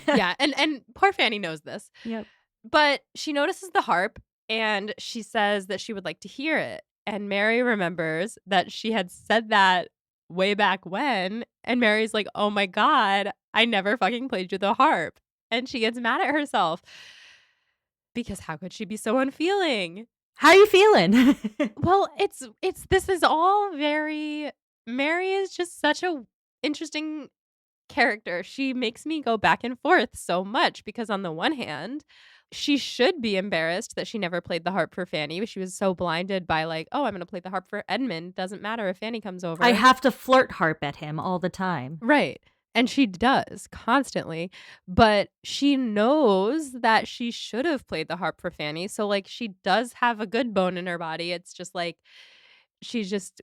Speaker 1: Yeah, and poor Fanny knows this.
Speaker 2: Yep.
Speaker 1: But she notices the harp, and she says that she would like to hear it, and Mary remembers that she had said that way back when, and Mary's like, "Oh my god, I never fucking played you the harp." And she gets mad at herself because how could she be so unfeeling?
Speaker 2: How you feeling?
Speaker 1: Well, it's this is all very Mary is just such a interesting character. She makes me go back and forth so much because on the one hand, she should be embarrassed that she never played the harp for Fanny. She was so blinded by like, "Oh, I'm gonna play the harp for Edmund. Doesn't matter if Fanny comes
Speaker 2: I
Speaker 1: over."
Speaker 2: have to flirt harp at him all the time.
Speaker 1: Right. And she does constantly, but she knows that she should have played the harp for Fanny. So like she does have a good bone in her body. It's just like she's just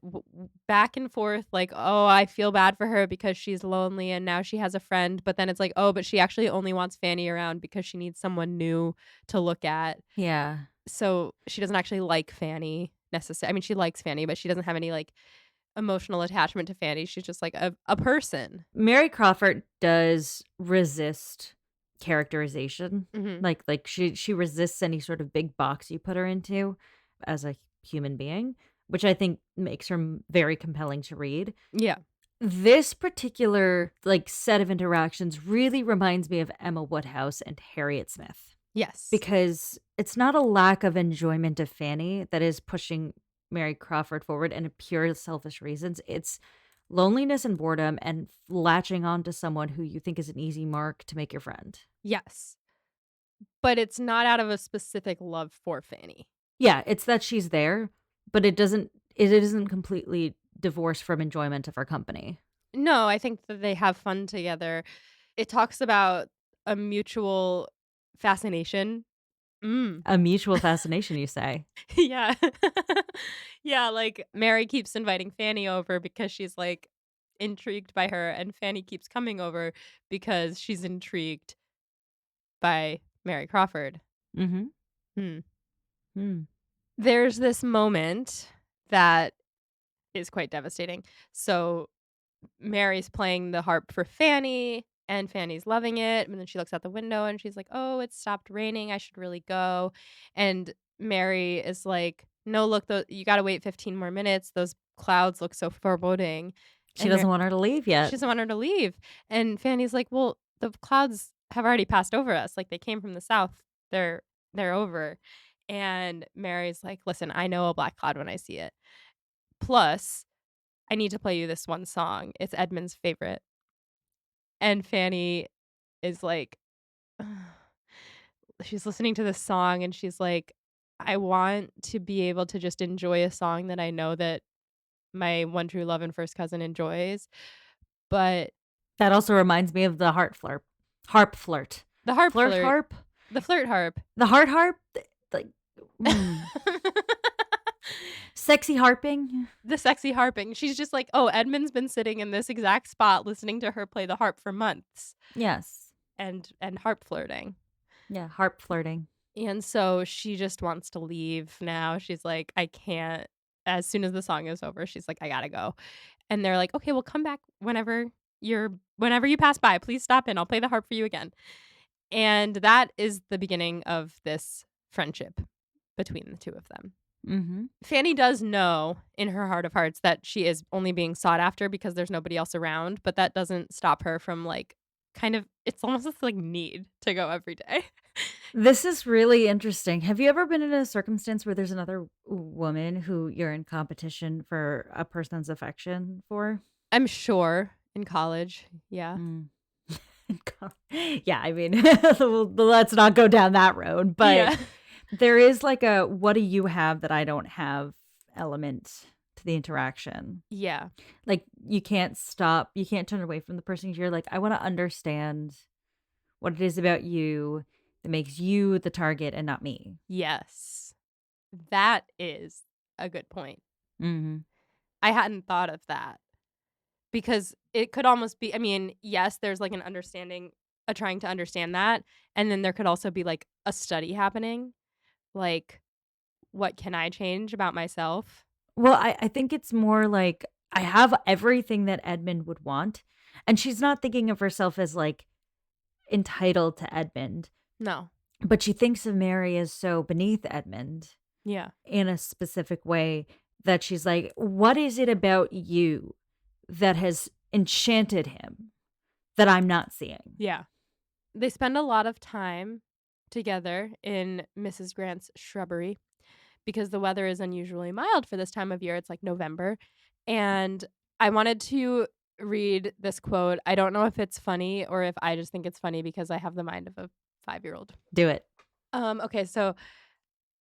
Speaker 1: back and forth like, "Oh, I feel bad for her because she's lonely and now she has a friend." But then it's like, "Oh, but she actually only wants Fanny around because she needs someone new to look at."
Speaker 2: Yeah.
Speaker 1: So she doesn't actually like Fanny necessarily. I mean, she likes Fanny, but she doesn't have any like emotional attachment to Fanny. She's just like a person.
Speaker 2: Mary Crawford does resist characterization.
Speaker 1: Mhm.
Speaker 2: Like she resists any sort of big box you put her into as a human being, which I think makes her very compelling to read.
Speaker 1: Yeah.
Speaker 2: This particular like set of interactions really reminds me of Emma Woodhouse and Harriet Smith
Speaker 1: Yes.
Speaker 2: because it's not a lack of enjoyment of Fanny that is pushing Mary Crawford forward and pure selfish reasons. It's loneliness and boredom and latching on to someone who you think is an easy mark to make your friend.
Speaker 1: Yes. But it's not out of a specific love for Fanny.
Speaker 2: Yeah, it's that she's there, but it isn't completely divorced from enjoyment of her company.
Speaker 1: No, I think that they have fun together. It talks about a mutual fascination. Mm.
Speaker 2: A mutual fascination, you say.
Speaker 1: Yeah. Yeah, like, Mary keeps inviting Fanny over because she's, like, intrigued by her, and Fanny keeps coming over because she's intrigued by Mary Crawford.
Speaker 2: Mhm.
Speaker 1: Hmm.
Speaker 2: Mm.
Speaker 1: There's this moment that is quite devastating. So, Mary's playing the harp for Fanny, And Fanny's loving it, and then she looks out the window and she's like, "Oh, it stopped raining, I should really go." And Mary is like, "No, look, you gotta wait 15 more minutes, those clouds look so foreboding."
Speaker 2: She
Speaker 1: And
Speaker 2: doesn't want her to leave
Speaker 1: she
Speaker 2: yet.
Speaker 1: doesn't want her to leave. And Fanny's like, "Well, the clouds have already passed over us, like, they came from the south. They're they're over." And Mary's like, "Listen, I know a black cloud when I see it. Plus, I need to play you this one song. It's Edmund's favorite." And Fanny is like, she's listening to this song and she's like, "I want to be able to just enjoy a song that I know that my one true love and first cousin enjoys." But
Speaker 2: That also reminds me of the harp flirt.
Speaker 1: the harp
Speaker 2: Flirt
Speaker 1: flirt,
Speaker 2: harp?
Speaker 1: the flirt harp.
Speaker 2: The heart harp? Like, mm, sexy harping?
Speaker 1: The sexy harping. She's just like, "Oh, Edmund's been sitting in this exact spot listening to her play the harp for months
Speaker 2: Yes.
Speaker 1: and harp flirting."
Speaker 2: Yeah, harp flirting.
Speaker 1: And so she just wants to leave now. She's like, "I can't." As soon as the song is over, she's like, "I gotta go." And they're like, "Okay, well, come back whenever you pass by. Please stop in. I'll play the harp for you again." And that is the beginning of this friendship between the two of them.
Speaker 2: Mhm.
Speaker 1: Fanny does know in her heart of hearts that she is only being sought after because there's nobody else around, but that doesn't stop her from, like, kind of it's almost this, like, need to go every day.
Speaker 2: This is really interesting. Have you ever been in a circumstance where there's another woman who you're in competition for a person's affection for?
Speaker 1: I'm sure in college, yeah.
Speaker 2: Mm. Yeah, I mean, let's not go down that road, but
Speaker 1: Yeah.
Speaker 2: there is like a "what do you have that I don't have" element to the interaction.
Speaker 1: Yeah.
Speaker 2: Like, you can't turn away from the person 'cause you're like, "I wanna understand what it is about you that makes you the target and not me."
Speaker 1: Yes. That is a good point.
Speaker 2: Mhm.
Speaker 1: I hadn't thought of that because it could almost be I mean, yes, there's, like, an understanding a trying to understand that, and then there could also be, like, a study happening, like, what can I change about myself?
Speaker 2: Well, I think it's more like, I have everything that Edmund would want, and she's not thinking of herself as, like, entitled to Edmund,
Speaker 1: No.
Speaker 2: but she thinks of Mary as so beneath Edmund
Speaker 1: Yeah.
Speaker 2: in a specific way that she's like, "What is it about you that has enchanted him that I'm not seeing?"
Speaker 1: Yeah. They spend a lot of time together in Mrs. Grant's shrubbery because the weather is unusually mild for this time of year. It's like November. And I wanted to read this quote. I don't know if it's funny or if I just think it's funny because I have the mind of a 5-year-old.
Speaker 2: Do it.
Speaker 1: Okay, so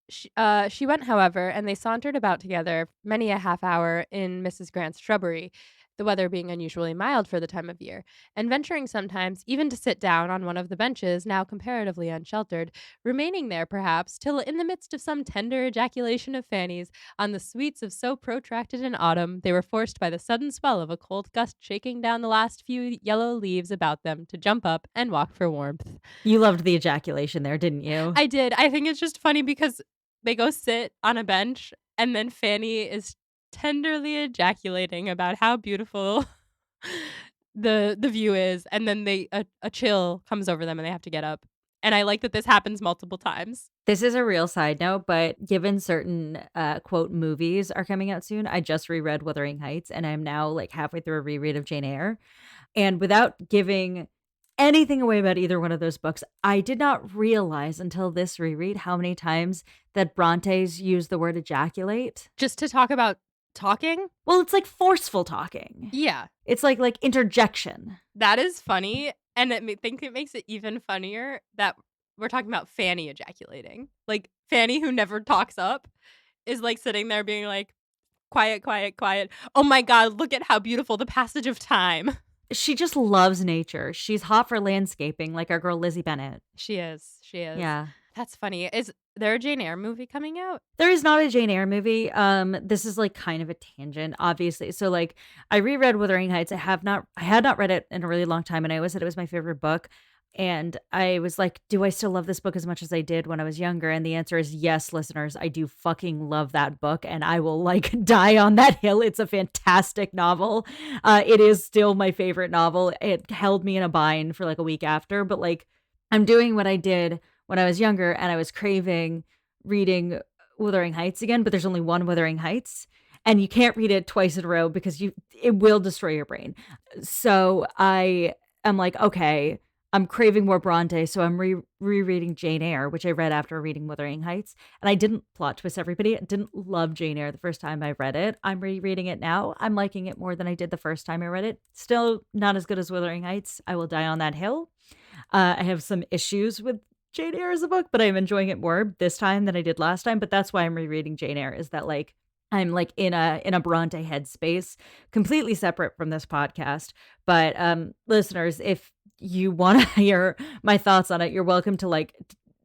Speaker 1: she went, however, and they sauntered about together many a half hour in Mrs. Grant's shrubbery, the weather being unusually mild for the time of year, and venturing sometimes even to sit down on one of the benches, now comparatively unsheltered, remaining there, perhaps, till in the midst of some tender ejaculation of Fanny's on the sweets of so protracted an autumn, they were forced by the sudden swell of a cold gust shaking down the last few yellow leaves about them to jump up and walk for warmth.
Speaker 2: You loved the ejaculation there, didn't you?
Speaker 1: I did. I think it's just funny because they go sit on a bench, and then Fanny is tenderly ejaculating about how beautiful the view is, and then a chill comes over them and they have to get up. And I like that this happens multiple times.
Speaker 2: This is a real side note, but given certain, quote, "movies" are coming out soon, I just reread Wuthering Heights, and I'm now, like, halfway through a reread of Jane Eyre, and without giving anything away about either one of those books, I did not realize until this reread how many times that Brontes use the word ejaculate.
Speaker 1: Just to talk about talking?
Speaker 2: Well, it's like forceful talking.
Speaker 1: Yeah,
Speaker 2: It's like interjection.
Speaker 1: that is funny, and think it makes it even funnier that we're talking about Fanny ejaculating. Like, Fanny, who never talks up, is, like, sitting there being like, "Quiet, quiet, quiet. Oh my god, look at how beautiful the passage of time."
Speaker 2: She just loves nature. She's hot for landscaping like our girl Lizzie Bennett.
Speaker 1: She is, she is.
Speaker 2: Yeah.
Speaker 1: That's funny. Is there a Jane Eyre movie coming out?
Speaker 2: There is not a Jane Eyre movie. This is like kind of a tangent, obviously. So like I reread Wuthering Heights. I had not read it in a really long time, and I always said it was my favorite book. And I was like, "Do I still love this book as much as I did when I was younger?" And the answer is yes, listeners. I do fucking love that book, and I will, like, die on that hill. It's a fantastic novel. It is still my favorite novel. It held me in a bind for, like, a week after, but, like, I'm doing what I did when I was younger, and I was craving reading Wuthering Heights again, but there's only one Wuthering Heights, and you can't read it twice in a row because it will destroy your brain. So I am like, "Okay, I'm craving more Bronte, so I'm rereading Jane Eyre, which I read after reading Wuthering Heights, and I didn't plot twist everybody, I didn't love Jane Eyre the first time I read it. I'm rereading it now. I'm liking it more than I did the first time I read it. Still not as good as Wuthering Heights. I will die on that hill. I have some issues with Jane Eyre as a book, but I'm enjoying it more this time than I did last time, but that's why I'm rereading Jane Eyre is that, like, I'm, like, in a Bronte headspace, completely separate from this podcast. But, listeners, if you wanna hear my thoughts on it, you're welcome to, like,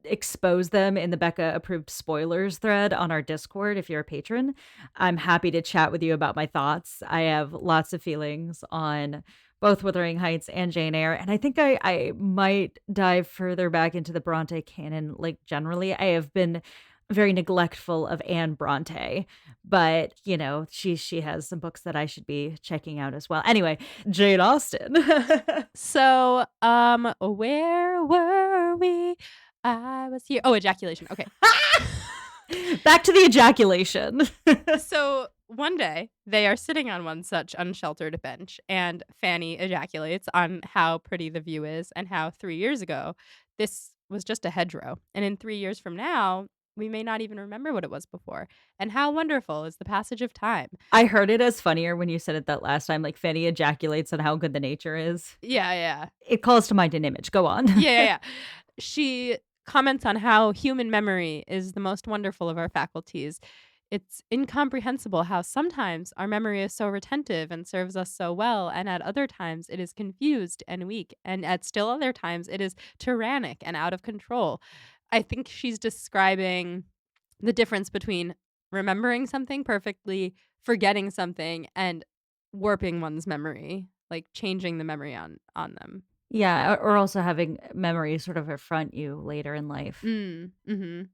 Speaker 2: expose them in the Becca approved spoilers thread on our Discord if you're a patron. I'm happy to chat with you about my thoughts. I have lots of feelings on both Wuthering Heights and Jane Eyre, and I think I might dive further back into the Bronte canon, like, generally. I have been very neglectful of Anne Bronte, but, she has some books that I should be checking out as well. Anyway, Jane Austen.
Speaker 1: So, where were we? I was here. Oh, ejaculation. Okay.
Speaker 2: Back to the ejaculation.
Speaker 1: So one day they are sitting on one such unsheltered bench, and Fanny ejaculates on how pretty the view is and how 3 years ago this was just a hedgerow. And in 3 years from now, we may not even remember what it was before. And how wonderful is the passage of time.
Speaker 2: I heard it as funnier when you said it that last time, like Fanny ejaculates on how good the nature is.
Speaker 1: Yeah, yeah.
Speaker 2: It calls to mind an image. Go on.
Speaker 1: Yeah, yeah, yeah. She comments on how human memory is the most wonderful of our faculties. It's incomprehensible how sometimes our memory is so retentive and serves us so well, and at other times it is confused and weak, and at still other times it is tyrannic and out of control. I think she's describing the difference between remembering something perfectly, forgetting something, and warping one's memory, like changing the memory on them.
Speaker 2: Yeah, or also having memories sort of affront you later in life.
Speaker 1: Mhm.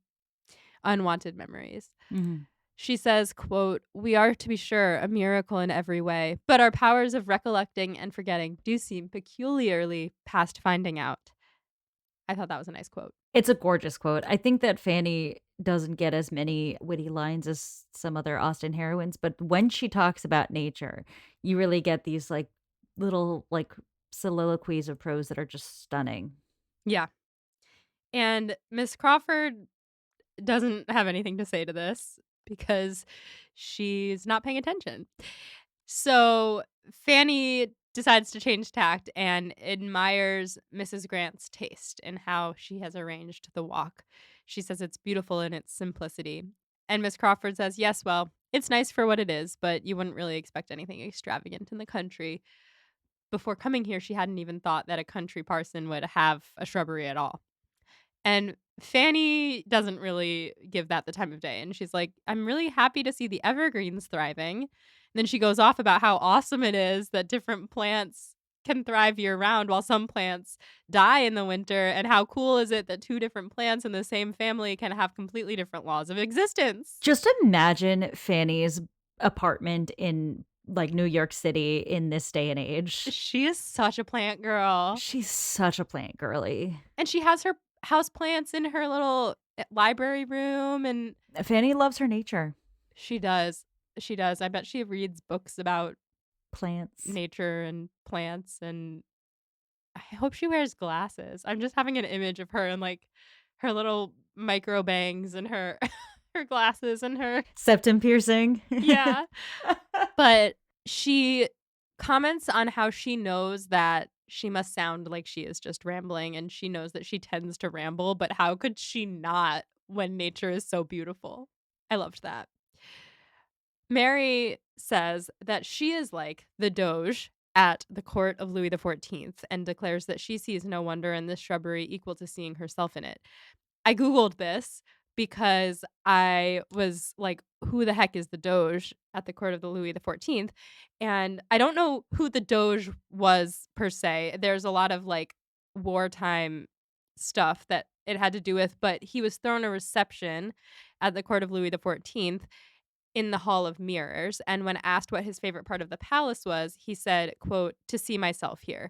Speaker 1: Unwanted memories.
Speaker 2: Mhm.
Speaker 1: She says, quote, "We are, to be sure, a miracle in every way, but our powers of recollecting and forgetting do seem peculiarly past finding out." I thought that was a nice quote.
Speaker 2: It's a gorgeous quote. I think that Fanny doesn't get as many witty lines as some other Austen heroines, but when she talks about nature, you really get these, like, little, like, soliloquies of prose that are just stunning.
Speaker 1: Yeah. And Miss Crawford doesn't have anything to say to this because she's not paying attention. So Fanny decides to change tact and admires Mrs. Grant's taste in how she has arranged the walk. She says it's beautiful in its simplicity. And Miss Crawford says, "Yes, well, it's nice for what it is, but you wouldn't really expect anything extravagant in the country." Before coming here, she hadn't even thought that a country parson would have a shrubbery at all. And Fanny doesn't really give that the time of day, and she's like, "I'm really happy to see the evergreens thriving." And then she goes off about how awesome it is that different plants can thrive year round while some plants die in the winter, and how cool is it that two different plants in the same family can have completely different laws of existence.
Speaker 2: Just imagine Fanny's apartment in, like, New York City in this day and age.
Speaker 1: She is such a plant girl.
Speaker 2: She's such a plant girly.
Speaker 1: And she has her house plants in her little library room, and
Speaker 2: Fanny loves her nature.
Speaker 1: she does. She does. I bet she reads books about
Speaker 2: Plants.
Speaker 1: nature and plants, and I hope she wears glasses. I'm just having an image of her and, like, her little micro bangs and her her glasses and her
Speaker 2: Septum piercing.
Speaker 1: yeah. But she comments on how she knows that she must sound like she is just rambling, and she knows that she tends to ramble, but how could she not when nature is so beautiful? I loved that. Mary says that she is like the Doge at the court of Louis XIV and declares that she sees no wonder in this shrubbery equal to seeing herself in it. I Googled this because I was like, who the heck is the Doge at the court of the Louis XIV? And I don't know who the Doge was per se. There's a lot of like wartime stuff that it had to do with, but he was thrown a reception at the court of Louis XIV in the Hall of Mirrors, and when asked what his favorite part of the palace was, he said, quote, "To see myself here."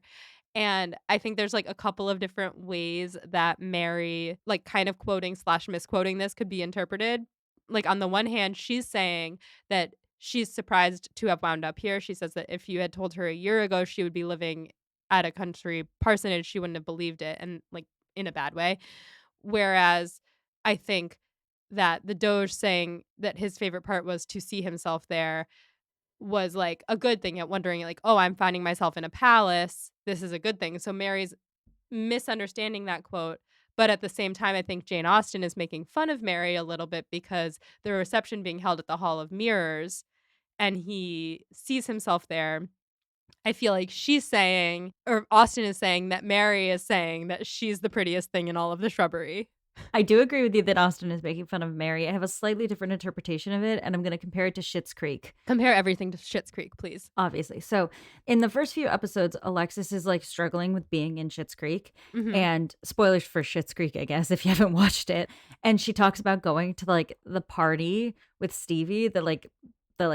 Speaker 1: And I think there's, like, a couple of different ways that Mary, like, kind of quoting/misquoting slash misquoting this could be interpreted. Like, on the one hand, she's saying that she's surprised to have wound up here. She says that if you had told her a year ago she would be living at a country parsonage, she wouldn't have believed it, and, like, in a bad way. Whereas I think that the Doge saying that his favorite part was to see himself there was, like, a good thing, at wondering, like, "Oh, I'm finding myself in a palace. This is a good thing." So Mary's misunderstanding that quote, but at the same time, I think Jane Austen is making fun of Mary a little bit because the reception being held at the Hall of Mirrors, and he sees himself there. I feel like she's saying, or Austen is saying, that Mary is saying that she's the prettiest thing in all of the shrubbery.
Speaker 2: I do agree with you that Austen is making fun of Mary. I have a slightly different interpretation of it, and I'm gonna compare it to Schitt's Creek,
Speaker 1: Compare everything to Schitt's Creek, please.
Speaker 2: obviously. So, in the first few episodes, Alexis is, like, struggling with being in Schitt's Creek,
Speaker 1: Mhm.
Speaker 2: and spoilers for Schitt's Creek, I guess, if you haven't watched it, and she talks about going to, like, the party with Stevie, the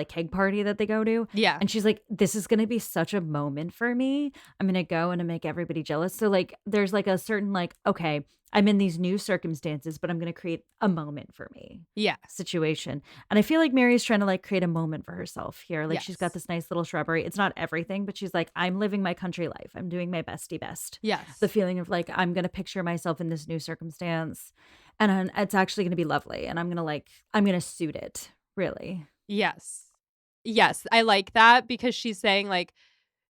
Speaker 2: keg party that they go to,
Speaker 1: Yeah.
Speaker 2: and she's like, "This is gonna be such a moment for me. I'm gonna go and make everybody jealous." So, like, there's, like, a certain, like, "Okay, I'm in these new circumstances, but I'm gonna create a moment for me,"
Speaker 1: Yeah.
Speaker 2: situation, and I feel like Mary's trying to, like, create a moment for herself here, like, she's got
Speaker 1: Yes.
Speaker 2: this nice little shrubbery. It's not everything, but she's like, "I'm living my country life. I'm doing my bestie best." The
Speaker 1: Yes.
Speaker 2: feeling of, like, I'm gonna picture myself in this new circumstance, and it's actually gonna be lovely, and I'm gonna suit it, really.
Speaker 1: Yes. Yes, I like that because she's saying, like,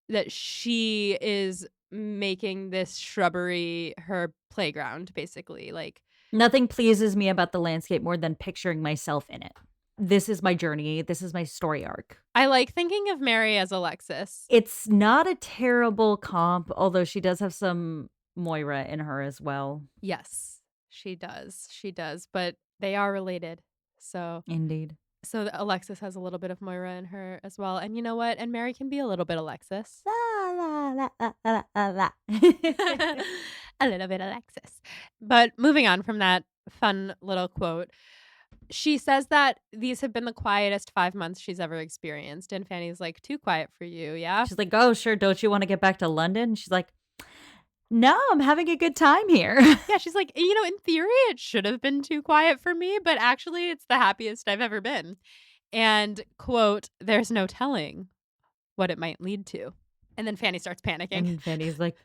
Speaker 1: that she is making this shrubbery her playground, basically, like,
Speaker 2: Nothing pleases me about the landscape more than picturing myself in it. This is my journey. This is my story arc.
Speaker 1: I like thinking of Mary as Alexis.
Speaker 2: It's not a terrible comp, although she does have some Moira in her as well.
Speaker 1: Yes, she does, but they are related.
Speaker 2: Indeed.
Speaker 1: Alexis has a little bit of Moira in her as well, and you know what? And Mary can be a little bit Alexis.
Speaker 2: La, la, la, la, la, la, la.
Speaker 1: A little bit Alexis. But moving on from that fun little quote, she says that these have been the quietest 5 months she's ever experienced, and Fanny's like, "Too quiet for you, yeah?"
Speaker 2: She's like, "Oh, sure. Don't you want to get back to London?" She's like, "No, I'm having a good time here."
Speaker 1: Yeah, she's like, In theory, it should have been too quiet for me, but actually, it's the happiest I've ever been." And, quote, "There's no telling what it might lead to." And then Fanny starts panicking.
Speaker 2: And Fanny's like,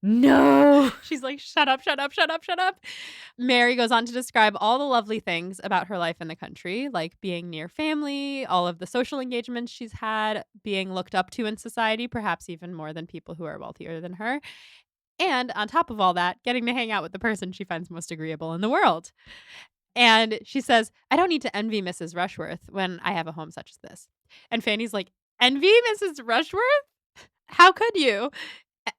Speaker 2: "No."
Speaker 1: She's like, "Shut up, shut up, shut up, shut up." Mary goes on to describe all the lovely things about her life in the country, like being near family, all of the social engagements she's had, being looked up to in society, perhaps even more than people who are wealthier than her. And on top of all that, getting to hang out with the person she finds most agreeable in the world. And she says, "I don't need to envy Mrs. Rushworth when I have a home such as this." And Fanny's like, "Envy Mrs. Rushworth? How could you?"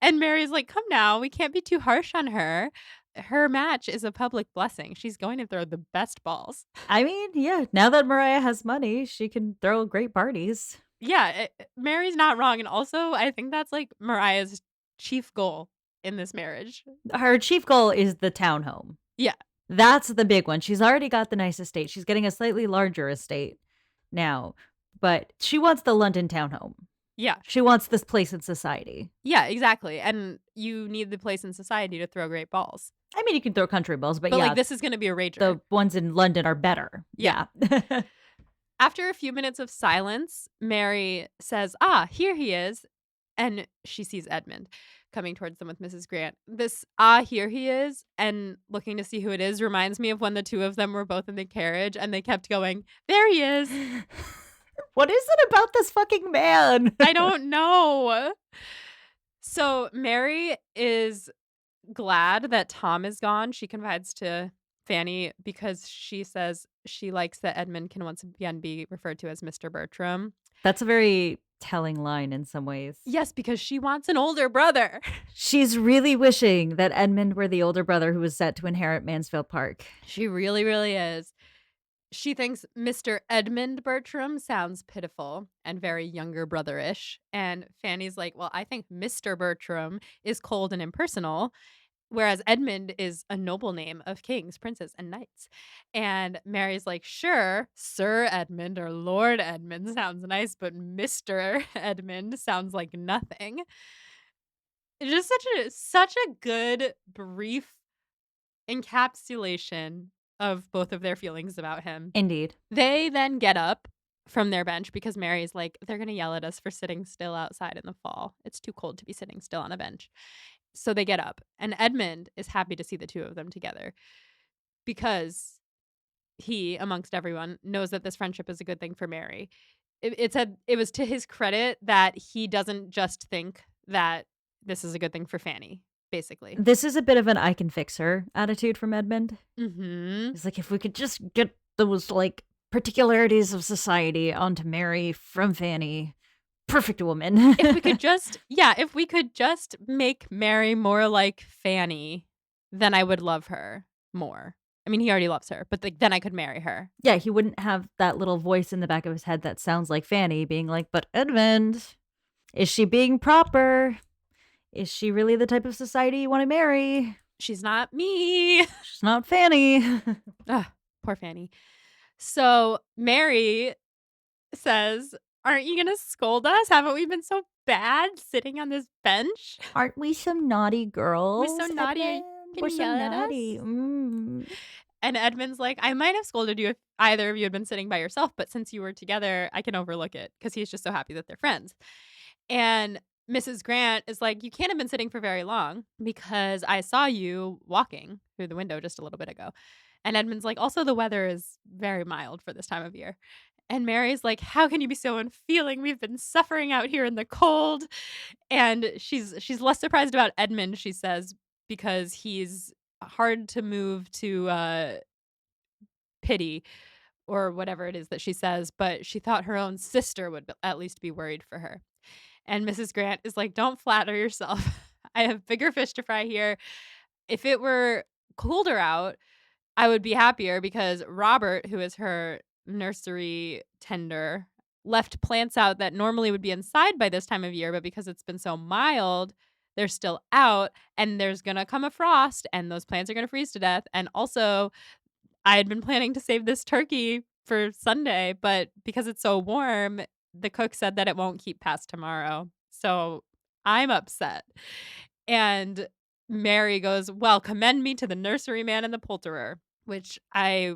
Speaker 1: And Mary's like, "Come now, we can't be too harsh on her. Her match is a public blessing. She's going to throw the best balls."
Speaker 2: I mean, yeah, now that Mariah has money, she can throw great parties.
Speaker 1: Yeah, Mary's not wrong, and also, I think that's, like, Mariah's chief goal in this marriage.
Speaker 2: Her chief goal is the townhome.
Speaker 1: Yeah,
Speaker 2: That's the big one. She's already got the nice estate. She's getting a slightly larger estate now, but she wants the London townhome.
Speaker 1: yeah,
Speaker 2: She wants this place in society.
Speaker 1: yeah, exactly, and you need the place in society to throw great balls.
Speaker 2: I mean, you can throw country balls, but
Speaker 1: But, like,
Speaker 2: yeah,
Speaker 1: this is gonna be a rager.
Speaker 2: the ones in London are better.
Speaker 1: Yeah.
Speaker 2: Yeah.
Speaker 1: After a few minutes of silence, Mary says, "Ah, here he is." And she sees Edmund coming towards them with Mrs. Grant. This, "Ah, here he is," and looking to see who it is reminds me of when the two of them were both in the carriage and they kept going, "There he is."
Speaker 2: What is it about this fucking man?
Speaker 1: I don't know. So Mary is glad that Tom is gone. She confides to Fanny because she says she likes that Edmund can once again be referred to as Mr. Bertram.
Speaker 2: That's a very telling line in some ways.
Speaker 1: Yes, because she wants an older brother.
Speaker 2: She's really wishing that Edmund were the older brother who was set to inherit Mansfield Park.
Speaker 1: She really, really is. She thinks Mr. Edmund Bertram sounds pitiful and very younger brotherish. And Fanny's like, "Well, I think Mr. Bertram is cold and impersonal." Whereas Edmund is a noble name of kings, princes, and knights. And Mary's like, sure, Sir Edmund or Lord Edmund sounds nice, but Mr. Edmund sounds like nothing. It's just such a good brief encapsulation of both of their feelings about him.
Speaker 2: Indeed.
Speaker 1: They then get up from their bench because Mary's like, they're gonna yell at us for sitting still outside in the fall. It's too cold to be sitting still on a bench. So they get up, and Edmund is happy to see the two of them together because he, amongst everyone, knows that this friendship is a good thing for Mary. It was to his credit that he doesn't just think that this is a good thing for Fanny, basically.
Speaker 2: This is a bit of an I can fix her attitude from Edmund.
Speaker 1: Mhm.
Speaker 2: It's like, if we could just get those, like, particularities of society onto Mary from Fanny, perfect woman.
Speaker 1: If we could just if we could just make Mary more like Fanny, then I would love her more. I mean, he already loves her, but, like, then I could marry her.
Speaker 2: Yeah, he wouldn't have that little voice in the back of his head that sounds like Fanny being like, "But Edmund, is she being proper? Is she really the type of society you wanna marry?
Speaker 1: She's not me.
Speaker 2: She's not Fanny."
Speaker 1: Ugh, poor Fanny. So Mary says, "Aren't you gonna scold us? Haven't we been so bad sitting on this bench?
Speaker 2: "Aren't we some naughty
Speaker 1: We're so
Speaker 2: girls,
Speaker 1: naughty. Are you
Speaker 2: Edmund? We're
Speaker 1: gonna
Speaker 2: so
Speaker 1: yell at
Speaker 2: naughty.
Speaker 1: us?"
Speaker 2: Mm."
Speaker 1: And Edmund's like, "I might have scolded you if either of you had been sitting by yourself, but since you were together, I can overlook it," because he's just so happy that they're friends. And Mrs. Grant is like, "You can't have been sitting for very long because I saw you walking through the window just a little bit ago." And Edmund's like, "Also, the weather is very mild for this time of year." And Mary's like, "How can you be so unfeeling? We've been suffering out here in the cold." And she's less surprised about Edmund, she says, because he's hard to move to pity or whatever it is that she says, but she thought her own sister would at least be worried for her. And Mrs. Grant is like, "Don't flatter yourself. I have bigger fish to fry here. If it were colder out, I would be happier because Robert, who is her nursery tender, left plants out that normally would be inside by this time of year, but because it's been so mild, they're still out, and there's gonna come a frost, and those plants are gonna freeze to death. And also, I had been planning to save this turkey for Sunday, but because it's so warm, the cook said that it won't keep past tomorrow. So I'm upset." And Mary goes, "Well, commend me to the nurseryman and the poulterer," which I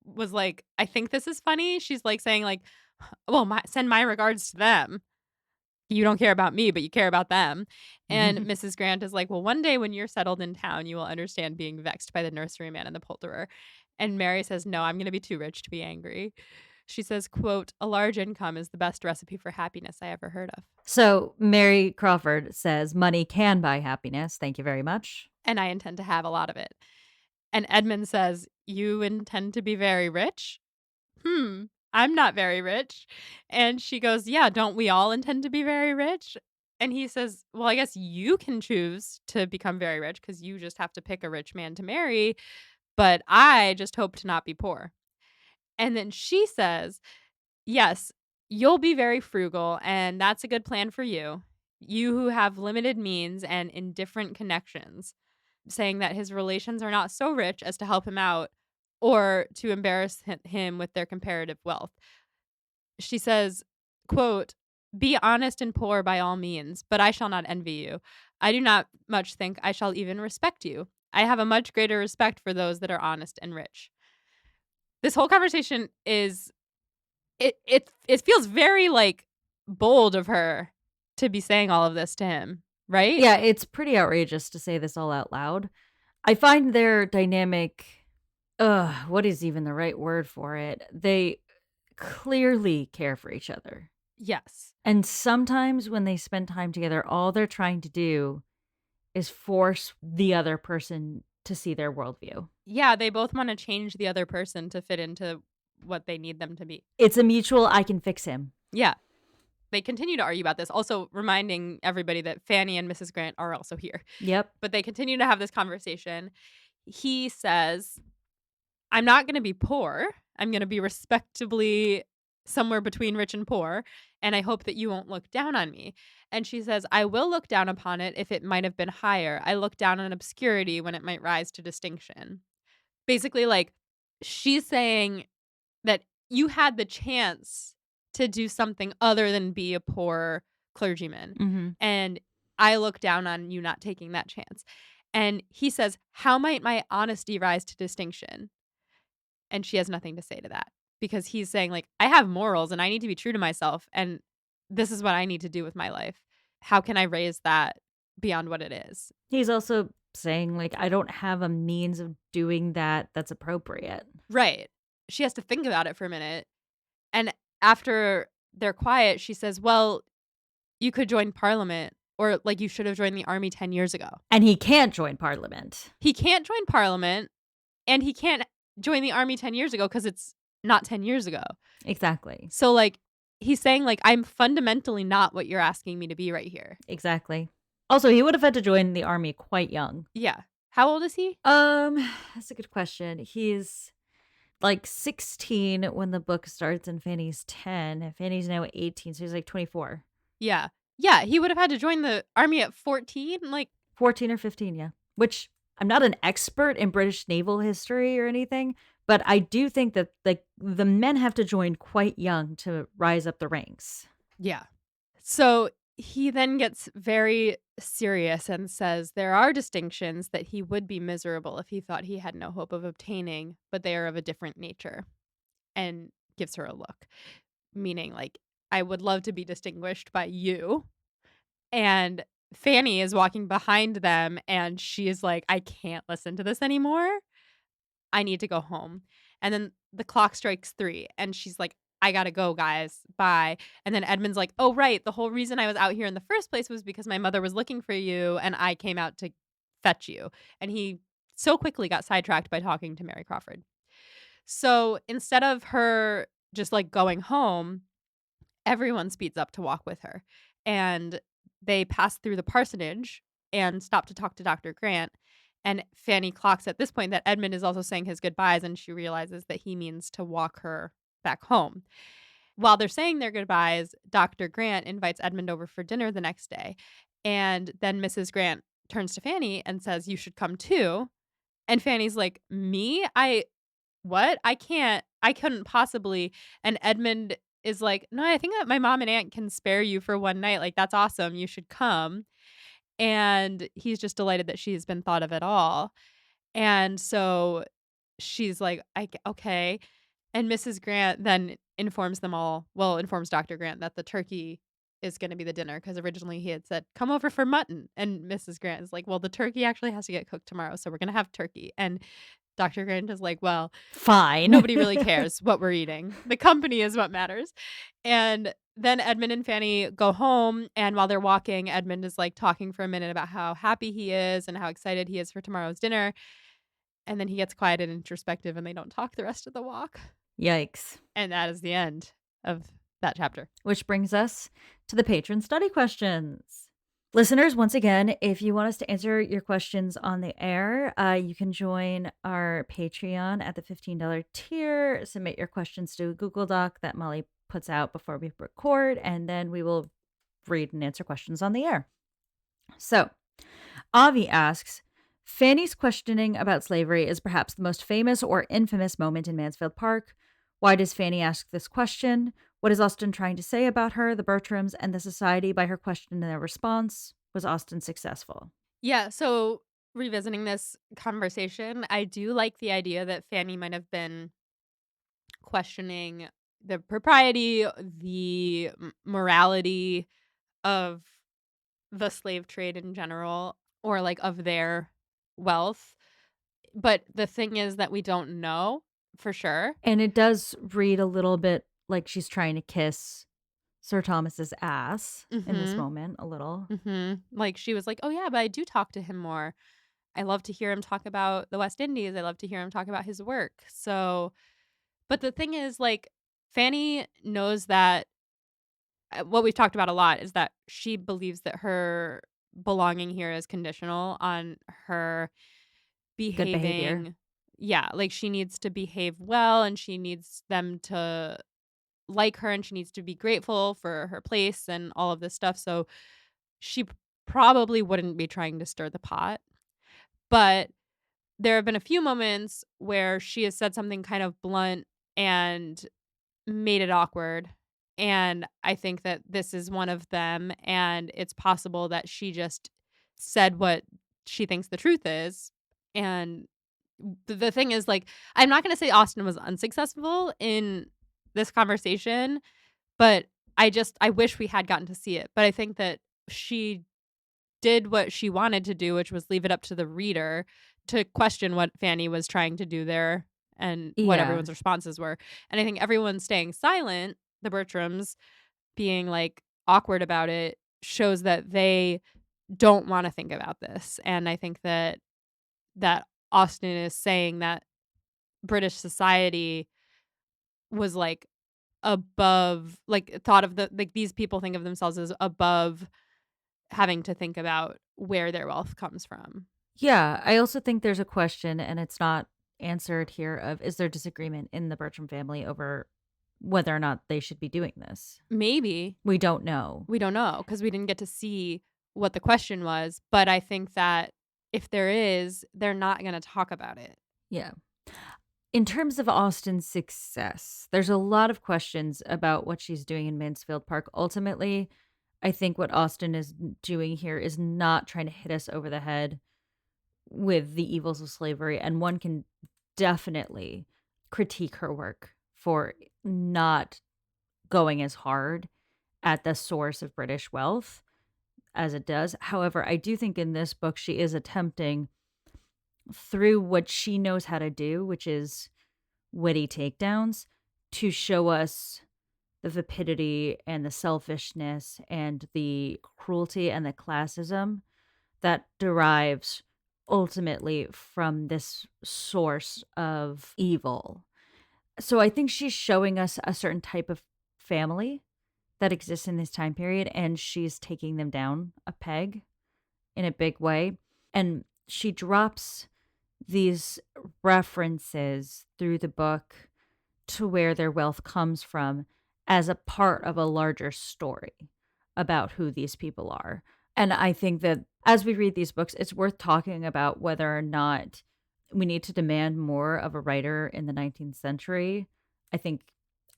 Speaker 1: was like, I think this is funny. She's like saying like, "Well, send my regards to them. You don't care about me, but you care about them." And Mrs. Grant is like, "Well, one day when you're settled in town, you will understand being vexed by the nurseryman and the poulterer." And Mary says, "No, I'm going to be too rich to be angry." She says, quote, "A large income is the best recipe for happiness I ever heard of."
Speaker 2: So, Mary Crawford says, "Money can buy happiness. Thank you very much."
Speaker 1: And I intend to have a lot of it. And Edmund says, "You intend to be very rich?" "Hmm, I'm not very rich." And she goes, "Yeah, don't we all intend to be very rich?" And he says, "Well, I guess you can choose to become very rich because you just have to pick a rich man to marry, but I just hope to not be poor." And then she says, "Yes, you'll be very frugal, and that's a good plan for you. You who have limited means and indifferent connections," saying that his relations are not so rich as to help him out or to embarrass him with their comparative wealth. She says, quote, "Be honest and poor by all means, but I shall not envy you. I do not much think I shall even respect you. I have a much greater respect for those that are honest and rich." This whole conversation is it feels very like bold of her to be saying all of this to him, right?
Speaker 2: Yeah, it's pretty outrageous to say this all out loud. I find their dynamic, what is even the right word for it? They clearly care for each other.
Speaker 1: Yes.
Speaker 2: And sometimes when they spend time together, all they're trying to do is force the other person to see their worldview.
Speaker 1: Yeah, they both wanna change the other person to fit into what they need them to be.
Speaker 2: It's a mutual I can fix him.
Speaker 1: Yeah. They continue to argue about this, also reminding everybody that Fanny and Mrs. Grant are also here.
Speaker 2: Yep.
Speaker 1: But they continue to have this conversation. He says, "I'm not gonna be poor. I'm gonna be respectably somewhere between rich and poor, and I hope that you won't look down on me." And she says, "I will look down upon it if it might have been higher. I look down on obscurity when it might rise to distinction." Basically, like, she's saying that you had the chance to do something other than be a poor clergyman,
Speaker 2: Mhm.
Speaker 1: and I look down on you not taking that chance. And he says, "How might my honesty rise to distinction?" And she has nothing to say to that because he's saying, like, "I have morals and I need to be true to myself, and this is what I need to do with my life. How can I raise that beyond what it is?"
Speaker 2: He's also saying, like, "I don't have a means of doing that that's appropriate."
Speaker 1: Right. She has to think about it for a minute, and after they're quiet, she says, "Well, you could join parliament, or, like, you should have joined the army 10 years ago."
Speaker 2: And he can't join parliament.
Speaker 1: He can't join parliament, and he can't join the army 10 years ago because it's not 10 years ago.
Speaker 2: Exactly.
Speaker 1: So, like, he's saying, like, "I'm fundamentally not what you're asking me to be right here."
Speaker 2: Exactly. Also, he would have had to join the army quite young.
Speaker 1: Yeah. How old is he?
Speaker 2: Um, that's a good question. He's like 16 when the book starts and Fanny's 10. And Fanny's now 18, so he's like 24.
Speaker 1: Yeah. Yeah, he would have had to join the army at 14, like
Speaker 2: 14 or 15, yeah. Which I'm not an expert in British naval history or anything, but I do think that like the men have to join quite young to rise up the ranks.
Speaker 1: yeah. So, he then gets very serious and says there are distinctions that he would be miserable if he thought he had no hope of obtaining, but they are of a different nature, and gives her a look, meaning, like, "I would love to be distinguished by you." And Fanny is walking behind them, and she is like, "I can't listen to this anymore. I need to go home." And then the clock strikes 3, and she's like, "I gotta go, guys. Bye." And then Edmund's like, "Oh, right. The whole reason I was out here in the first place was because my mother was looking for you, and I came out to fetch you." And he so quickly got sidetracked by talking to Mary Crawford. So instead of her just, like, going home, everyone speeds up to walk with her, and they pass through the parsonage and stop to talk to Dr. Grant, and Fanny clocks at this point that Edmund is also saying his goodbyes, and she realizes that he means to walk her back home. While they're saying their goodbyes, Dr. Grant invites Edmund over for dinner the next day, and then Mrs. Grant turns to Fanny and says, "You should come too." And Fanny's like, "Me? What? I couldn't possibly." And Edmund is like, "No, I think that my mom and aunt can spare you for one night, like, that's awesome, you should come." And he's just delighted that she's been thought of at all. And so she's like, Okay." And Mrs. Grant then informs Dr. Grant that the turkey is gonna be the dinner because originally he had said, "Come over for mutton." And Mrs. Grant is like, "Well, the turkey actually has to get cooked tomorrow, so we're gonna have turkey." And Dr. Grant is like, "Well,
Speaker 2: Fine.
Speaker 1: nobody really cares what we're eating. The company is what matters." And then Edmund and Fanny go home, and while they're walking, Edmund is, like, talking for a minute about how happy he is and how excited he is for tomorrow's dinner, and then he gets quiet and introspective, and they don't talk the rest of the walk.
Speaker 2: Yikes.
Speaker 1: And that is the end of that chapter.
Speaker 2: Which brings us to the patron study questions. Listeners, once again, if you want us to answer your questions on the air, you can join our Patreon at the $15 tier. Submit your questions to a Google Doc that Molly puts out before we record, and then we will read and answer questions on the air. So, Avi asks, Fanny's questioning about slavery is perhaps the most famous or infamous moment in Mansfield Park. Why does Fanny ask this question? What is Austen trying to say about her, the Bertrams, and the society by her question and their response? Was Austen successful?
Speaker 1: Yeah, so revisiting this conversation, I do like the idea that Fanny might have been questioning the propriety, the morality of the slave trade in general, or, like, of their wealth. But the thing is that we don't know for sure.
Speaker 2: And it does read a little bit like she's trying to kiss Sir Thomas's ass in this
Speaker 1: Mhm.
Speaker 2: moment, a little.
Speaker 1: Mhm. Like, she was like, "Oh, yeah, but I do talk to him more. I love to hear him talk about the West Indies. I love to hear him talk about his work." So but the thing is, like, Fanny knows that what we've talked about a lot is that she believes that her belonging here is conditional on her
Speaker 2: Good behavior.
Speaker 1: behaving. Yeah, like, she needs to behave well, and she needs them to like her and she needs to be grateful for her place and all of this stuff. So she probably wouldn't be trying to stir the pot. But there have been a few moments where she has said something kind of blunt and made it awkward. And I think that this is one of them. And it's possible that she just said what she thinks the truth is. And the thing is, like, I'm not going to say Austen was unsuccessful in this conversation, but I wish we had gotten to see it. But I think that she did what she wanted to do, which was leave it up to the reader to question what Fanny was trying to do there and what
Speaker 2: Yeah.
Speaker 1: everyone's responses were. And I think everyone staying silent, the Bertrams being, like, awkward about it, shows that they don't wanna think about this. And I think that Austen is saying that British society was, like, above, like, thought of these people think of themselves as above having to think about where their wealth comes from.
Speaker 2: Yeah, I also think there's a question, and it's not answered here, of is there disagreement in the Bertram family over whether or not they should be doing this?
Speaker 1: Maybe.
Speaker 2: We don't know.
Speaker 1: We don't know because we didn't get to see what the question was, but I think that if there is, they're not gonna talk about it.
Speaker 2: Yeah. In terms of Austen's success, there's a lot of questions about what she's doing in Mansfield Park. Ultimately, I think what Austen is doing here is not trying to hit us over the head with the evils of slavery, and one can definitely critique her work for not going as hard at the source of British wealth as it does. However, I do think in this book she is attempting through what she knows how to do, which is witty takedowns, to show us the vapidity and the selfishness and the cruelty and the classism that derives ultimately from this source of evil. So I think she's showing us a certain type of family that exists in this time period, and she's taking them down a peg in a big way. And she drops these references through the book to where their wealth comes from as a part of a larger story about who these people are. And I think that as we read these books, it's worth talking about whether or not we need to demand more of a writer in the 19th century. I think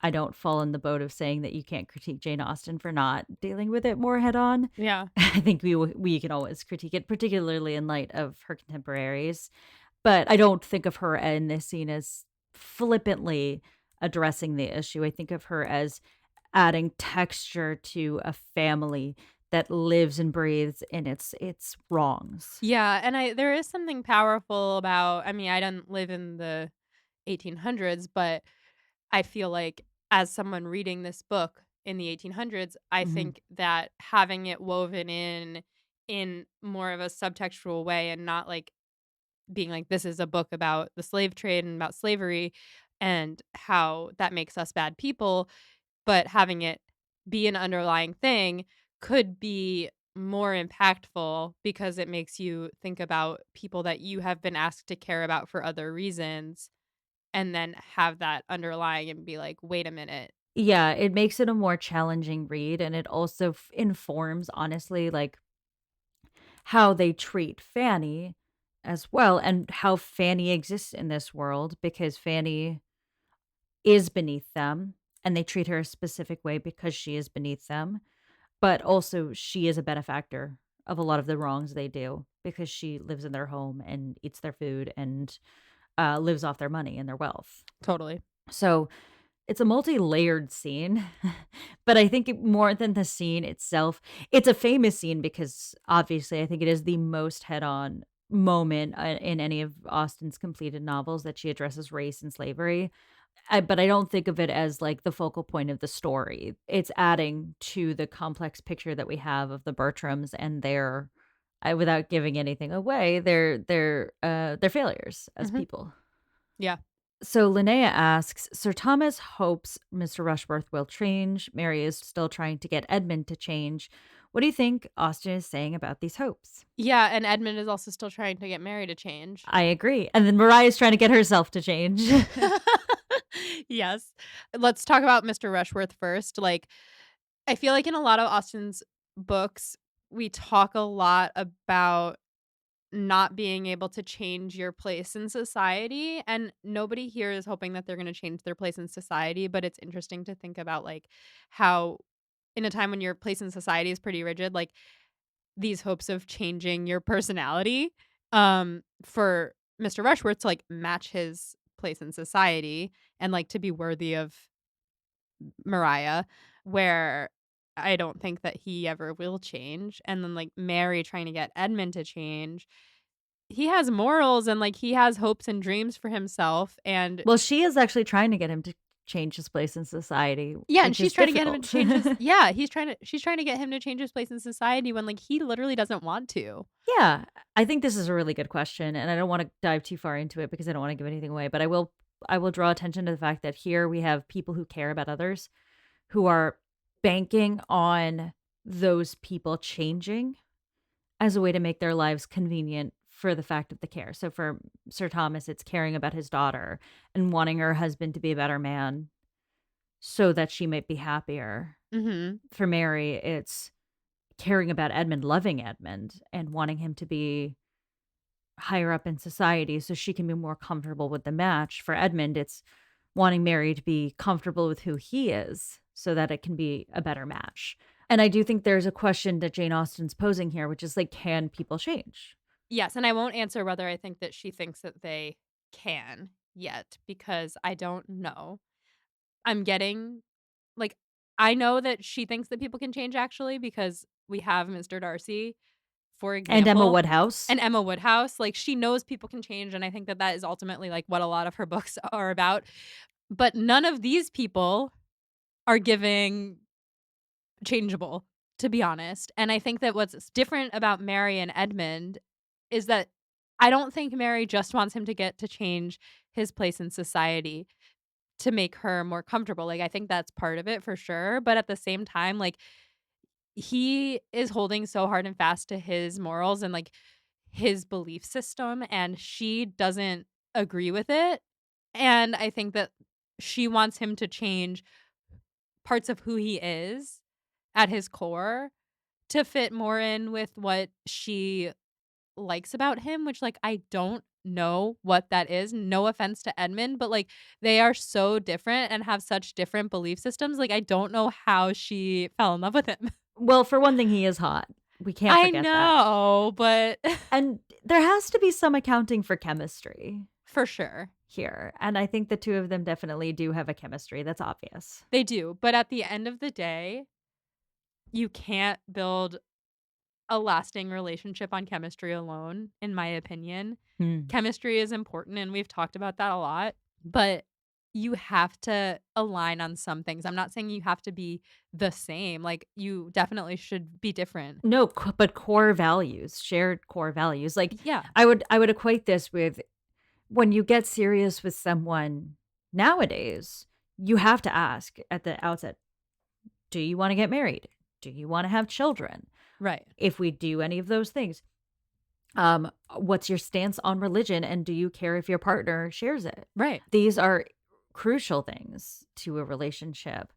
Speaker 2: I don't fall in the boat of saying that you can't critique Jane Austen for not dealing with it more head on.
Speaker 1: Yeah.
Speaker 2: I think we can always critique it, particularly in light of her contemporaries. But I don't think of her in this scene as flippantly addressing the issue. I think of her as adding texture to a family that lives and breathes in its wrongs.
Speaker 1: Yeah, and I there is something powerful about, I mean, I didn't live in the 1800s, but I feel like as someone reading this book in the 1800s, I
Speaker 2: Mhm.
Speaker 1: think that having it woven in more of a subtextual way and not like being like, this is a book about the slave trade and about slavery and how that makes us bad people, but having it be an underlying thing could be more impactful because it makes you think about people that you have been asked to care about for other reasons and then have that underlying and be like, wait a minute.
Speaker 2: Yeah, it makes it a more challenging read, and it also informs, honestly, like, how they treat Fanny as well, and how Fanny exists in this world, because Fanny is beneath them, and they treat her a specific way because she is beneath them. But also, she is a benefactor of a lot of the wrongs they do because she lives in their home and eats their food and, lives off their money and their wealth.
Speaker 1: Totally.
Speaker 2: So, it's a multi-layered scene, but I think more than the scene itself, it's a famous scene because, obviously, I think it is the most head-on moment, in any of Austen's completed novels that she addresses race and slavery. But I don't think of it as, like, the focal point of the story. It's adding to the complex picture that we have of the Bertrams and their without giving anything away, their failures as
Speaker 1: Mhm.
Speaker 2: people.
Speaker 1: Yeah.
Speaker 2: So Linnea asks, Sir Thomas hopes Mr. Rushworth will change. Mary is still trying to get Edmund to change. What do you think Austen is saying about these hopes?
Speaker 1: Yeah, and Edmund is also still trying to get Mary to change.
Speaker 2: I agree. And then Mariah is trying to get herself to change.
Speaker 1: Yes. Let's talk about Mr. Rushworth first. Like, I feel like in a lot of Austen's books, we talk a lot about not being able to change your place in society, and nobody here is hoping that they're gonna change their place in society, but it's interesting to think about, like, how in a time when your place in society is pretty rigid, like, these hopes of changing your personality, for Mr. Rushworth to, like, match his place in society and, like, to be worthy of Mariah, where I don't think that he ever will change, and then, like, Mary trying to get Edmund to change. He has morals and, like, he has hopes and dreams for himself, and
Speaker 2: Well, she is actually trying to get him to change his place in society,
Speaker 1: yeah, and
Speaker 2: which
Speaker 1: she's
Speaker 2: is
Speaker 1: trying to get him to
Speaker 2: difficult.
Speaker 1: change his yeah, she's trying to get him to change his place in society when, like, he literally doesn't want to.
Speaker 2: Yeah, I think this is a really good question, and I don't wanna dive too far into it because I don't wanna give anything away, but I will draw attention to the fact that here we have people who care about others, who are banking on those people changing as a way to make their lives convenient for the fact of the care. So for Sir Thomas, it's caring about his daughter and wanting her husband to be a better man so that she might be happier.
Speaker 1: Mhm.
Speaker 2: For Mary, it's caring about Edmund, loving Edmund, and wanting him to be higher up in society so she can be more comfortable with the match. For Edmund, it's wanting Mary to be comfortable with who he is so that it can be a better match. And I do think there's a question that Jane Austen's posing here, which is like, can people change?
Speaker 1: Yes, and I won't answer whether I think that she thinks that they can yet because I don't know. I'm getting like, I know that she thinks that people can change actually because we have Mr. Darcy, for
Speaker 2: And Emma
Speaker 1: example,
Speaker 2: Woodhouse.
Speaker 1: and Emma Woodhouse, like, she knows people can change, and I think that that is ultimately, like, what a lot of her books are about, but none of these people are giving changeable, to be honest, and I think that what's different about Mary and Edmund is that I don't think Mary just wants him to get to change his place in society to make her more comfortable, like, I think that's part of it for sure, but at the same time, like, he is holding so hard and fast to his morals and, like, his belief system, and she doesn't agree with it, and I think that she wants him to change parts of who he is at his core to fit more in with what she likes about him, which, like, I don't know what that is. No offense to Edmund, but, like, they are so different and have such different belief systems, like, I don't know how she fell in love with him.
Speaker 2: Well, for one thing, he is hot. We can't
Speaker 1: I
Speaker 2: forget that.
Speaker 1: know, but
Speaker 2: And there has to be some accounting for chemistry
Speaker 1: for sure.
Speaker 2: here. And I think the two of them definitely do have a chemistry that's obvious.
Speaker 1: They do, but at the end of the day, you can't build a lasting relationship on chemistry alone, in my opinion.
Speaker 2: Hmm.
Speaker 1: Chemistry is important, and we've talked about that a lot, but you have to align on some things. I'm not saying you have to be the same, like, you definitely should be different.
Speaker 2: No, but core values, shared core values. Like
Speaker 1: Yeah,
Speaker 2: I would equate this with when you get serious with someone nowadays, you have to ask at the outset, do you want to get married? Do you want to have children?
Speaker 1: right,
Speaker 2: If we do any of those things, what's your stance on religion and do you care if your partner shares it?
Speaker 1: right.
Speaker 2: These are crucial things to a relationship.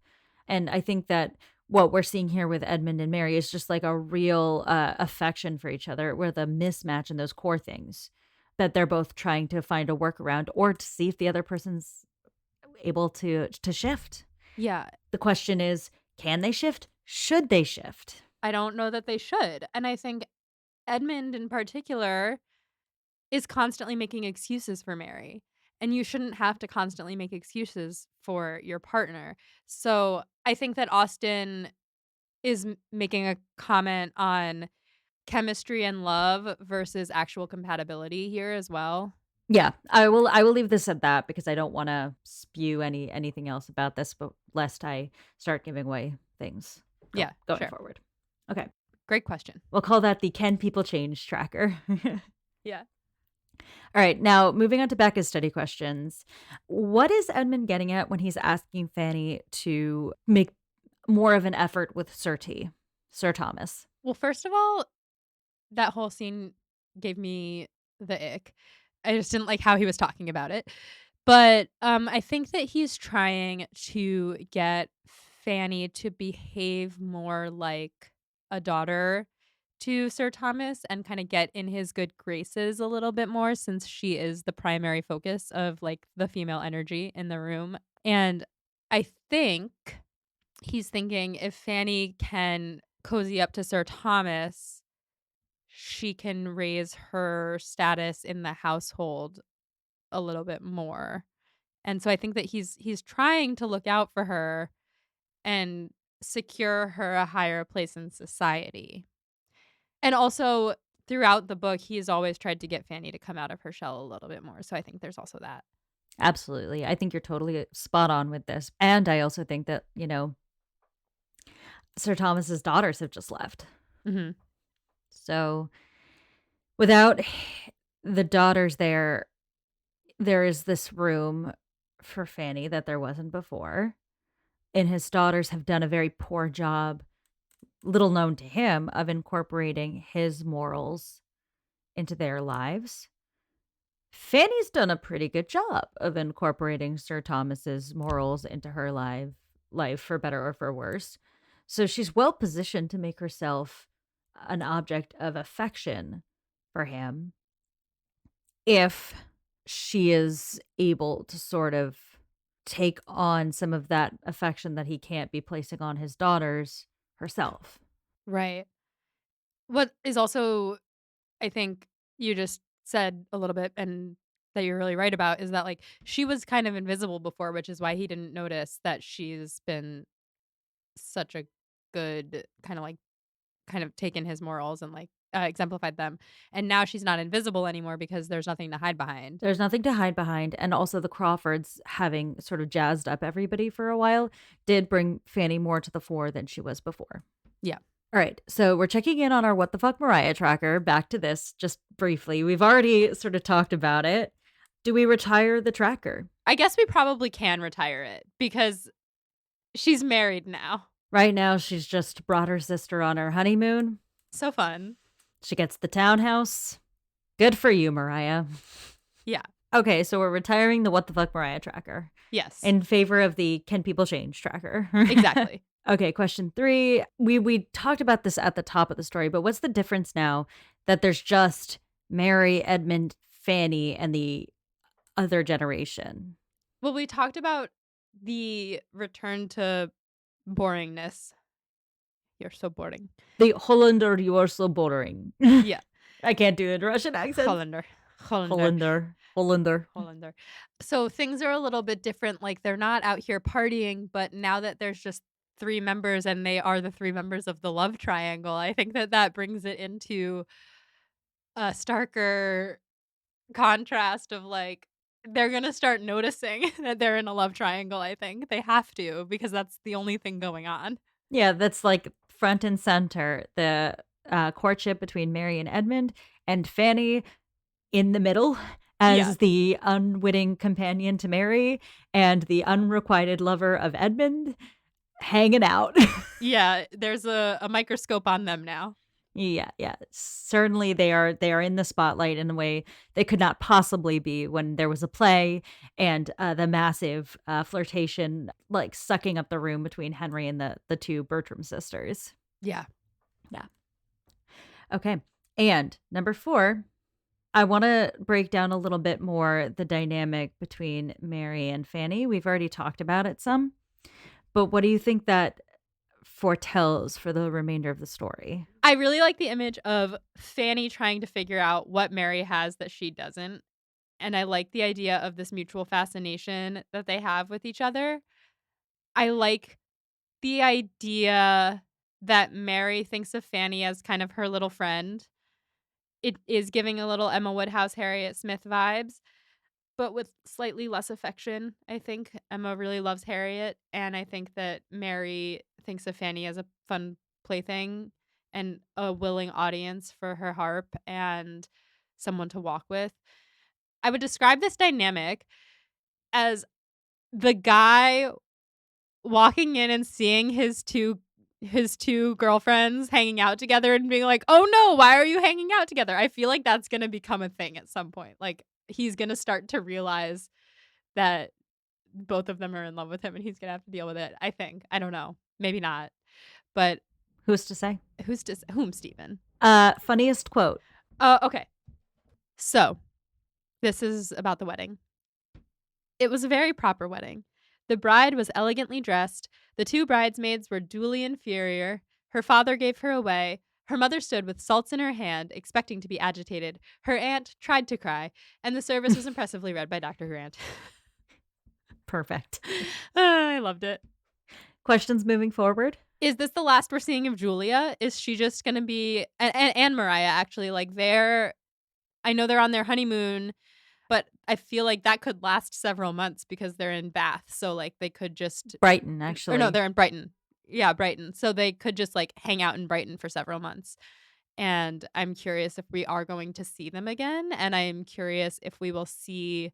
Speaker 2: And I think that what we're seeing here with Edmund and Mary is just like a real affection for each other with a mismatch in those core things that they're both trying to find a workaround or to see if the other person's able to shift.
Speaker 1: Yeah,
Speaker 2: The question is, can they shift? Should they shift?
Speaker 1: I don't know that they should, and I think Edmund in particular is constantly making excuses for Mary, and you shouldn't have to constantly make excuses for your partner. So, I think that Austen is making a comment on chemistry and love versus actual compatibility here as well.
Speaker 2: Yeah, I will leave this at that because I don't wanna spew anything else about this, but lest I start giving away things
Speaker 1: Yeah,
Speaker 2: going
Speaker 1: sure.
Speaker 2: forward. Okay,
Speaker 1: Great question.
Speaker 2: we'll call that the "Can People Change" tracker.
Speaker 1: Yeah.
Speaker 2: Alright, now moving on to Becca's study questions. What is Edmund getting at when he's asking Fanny to make more of an effort with Sir Thomas?
Speaker 1: Well, first of all, that whole scene gave me the ick. I just didn't like how he was talking about it. But, I think that he's trying to get Fanny to behave more like a daughter to Sir Thomas and kinda get in his good graces a little bit more since she is the primary focus of, like, the female energy in the room, and I think he's thinking if Fanny can cozy up to Sir Thomas, she can raise her status in the household a little bit more. And so I think that he's trying to look out for her and secure her a higher place in society. And also throughout the book, he's always tried to get Fanny to come out of her shell a little bit more. So I think there's also that.
Speaker 2: Absolutely. I think you're totally spot on with this. And I also think that, Sir Thomas's daughters have just left.
Speaker 1: Mhm.
Speaker 2: So without the daughters there, there is this room for Fanny that there wasn't before. And his daughters have done a very poor job, little known to him, of incorporating his morals into their lives. Fanny's done a pretty good job of incorporating Sir Thomas's morals into her life for better or for worse. So she's well positioned to make herself an object of affection for him if she is able to sort of take on some of that affection that he can't be placing on his daughters herself.
Speaker 1: Right. What is also I think you just said a little bit and that you're really right about is that, like, she was kind of invisible before, which is why he didn't notice that she's been such a good kind of taken his morals and, like, exemplified them, and now she's not invisible anymore because there's nothing to hide behind.
Speaker 2: There's nothing to hide behind, and also the Crawfords having sort of jazzed up everybody for a while did bring Fanny more to the fore than she was before.
Speaker 1: Yeah.
Speaker 2: All right, so we're checking in on our What the Fuck Mariah tracker. Back to this just briefly. We've already sort of talked about it. Do we retire the tracker?
Speaker 1: I guess we probably can retire it because she's married now.
Speaker 2: Right now, she's just brought her sister on her honeymoon.
Speaker 1: So fun.
Speaker 2: She gets the townhouse. Good for you, Mariah.
Speaker 1: Yeah.
Speaker 2: Okay, so we're retiring the What the Fuck Mariah tracker
Speaker 1: Yes.
Speaker 2: in favor of the Can People Change tracker.
Speaker 1: Exactly.
Speaker 2: Okay, question 3. We talked about this at the top of the story, but what's the difference now that there's just Mary, Edmund, Fanny, and the other generation?
Speaker 1: Well, we talked about the return to boringness. You're so boring.
Speaker 2: The Hollander, you are so boring.
Speaker 1: Yeah.
Speaker 2: I can't do it. Russian accent.
Speaker 1: Hollander.
Speaker 2: Hollander.
Speaker 1: Hollander. So things are a little bit different. Like they're not out here partying, but now that there's just 3 members and they are the 3 members of the love triangle, I think that that brings it into a starker contrast of like they're going to start noticing that they're in a love triangle, I think. They have to because that's the only thing going on.
Speaker 2: Yeah, that's like front and center. The courtship between Mary and Edmund, and Fanny in the middle
Speaker 1: Yeah.
Speaker 2: as the unwitting companion to Mary and the unrequited lover of Edmund hanging out.
Speaker 1: Yeah, there's a microscope on them now.
Speaker 2: Yeah. Certainly they are in the spotlight in a way they could not possibly be when there was a play and the massive flirtation like sucking up the room between Henry and the two Bertram sisters.
Speaker 1: Yeah.
Speaker 2: Yeah. Okay. And number 4, I want to break down a little bit more the dynamic between Mary and Fanny. We've already talked about it some, but what do you think that foretells for the remainder of the story?
Speaker 1: I really like the image of Fanny trying to figure out what Mary has that she doesn't. And I like the idea of this mutual fascination that they have with each other. I like the idea that Mary thinks of Fanny as kind of her little friend. It is giving a little Emma Woodhouse, Harriet Smith vibes, but with slightly less affection. I think Emma really loves Harriet, and I think that Mary thinks of Fanny as a fun plaything and a willing audience for her harp and someone to walk with. I would describe this dynamic as the guy walking in and seeing his two girlfriends hanging out together and being like, "Oh no, why are you hanging out together?" I feel like that's going to become a thing at some point. Like he's going to start to realize that both of them are in love with him and he's gonna have to deal with it, I think. I don't know. Maybe not. But
Speaker 2: Who's to say?
Speaker 1: whom, Stephen?
Speaker 2: Funniest quote.
Speaker 1: Okay. So, this is about the wedding. It was a very proper wedding. The bride was elegantly dressed. The two bridesmaids were duly inferior. Her father gave her away. Her mother stood with salts in her hand, expecting to be agitated. Her aunt tried to cry, and the service was impressively read by Dr. Grant.
Speaker 2: Perfect.
Speaker 1: I loved it.
Speaker 2: Questions moving forward?
Speaker 1: Is this the last we're seeing of Julia? Is she just gonna be and Mariah actually, like, I know they're on their honeymoon, but I feel like that could last several months because they're in Bath, so, like, they could just
Speaker 2: Brighton,
Speaker 1: or no,
Speaker 2: actually.
Speaker 1: they're in Brighton. Yeah, Brighton. So they could just, like, hang out in Brighton for several months, and I'm curious if we are going to see them again, and I'm curious if we will see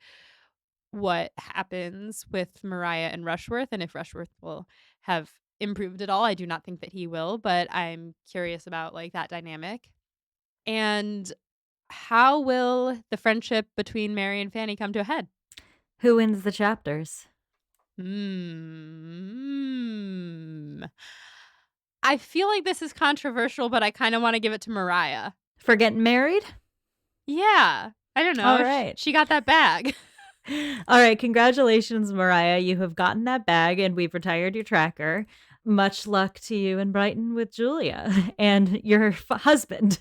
Speaker 1: what happens with Mariah and Rushworth, and if Rushworth will have improved at all. I do not think that he will, but I'm curious about, like, that dynamic. And how will the friendship between Mary and Fanny come to a head?
Speaker 2: Who wins the chapters?
Speaker 1: Hmm. I feel like this is controversial, but I kinda wanna give it to Mariah.
Speaker 2: For getting married?
Speaker 1: Yeah. I don't
Speaker 2: All
Speaker 1: know.
Speaker 2: right.
Speaker 1: She got that bag.
Speaker 2: All right, congratulations, Mariah. You have gotten that bag and we've retired your tracker. Much luck to you in Brighton with Julia and your husband.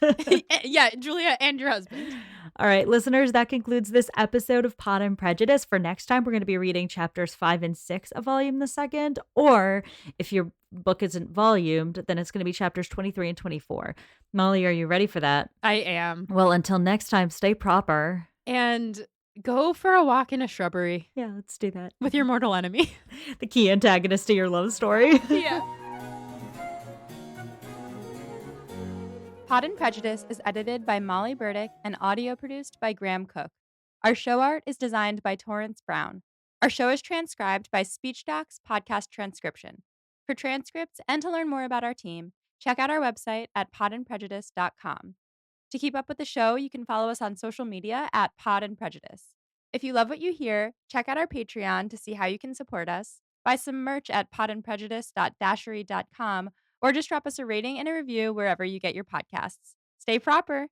Speaker 1: Yeah, Julia and your husband.
Speaker 2: All right, listeners, that concludes this episode of Pod and Prejudice. For next time, we're going to be reading chapters 5 and 6 of Volume the Second. Or if your book isn't volumed, then it's going to be chapters 23 and 24. Molly, are you ready for that?
Speaker 1: I am.
Speaker 2: Well, until next time, stay proper.
Speaker 1: And go for a walk in a shrubbery
Speaker 2: Yeah, let's do that.
Speaker 1: with your mortal enemy.
Speaker 2: The key antagonist to your love story.
Speaker 1: Yeah. Pod and Prejudice is edited by Molly Burdick and audio produced by Graham Cook. Our show art is designed by Torrance Brown. Our show is transcribed by SpeechDocs Podcast Transcription. For transcripts and to learn more about our team, check out our website at podandprejudice.com. To keep up with the show, you can follow us on social media at Pod and Prejudice. If you love what you hear, check out our Patreon to see how you can support us, buy some merch at podandprejudice.dashery.com, or just drop us a rating and a review wherever you get your podcasts. Stay proper.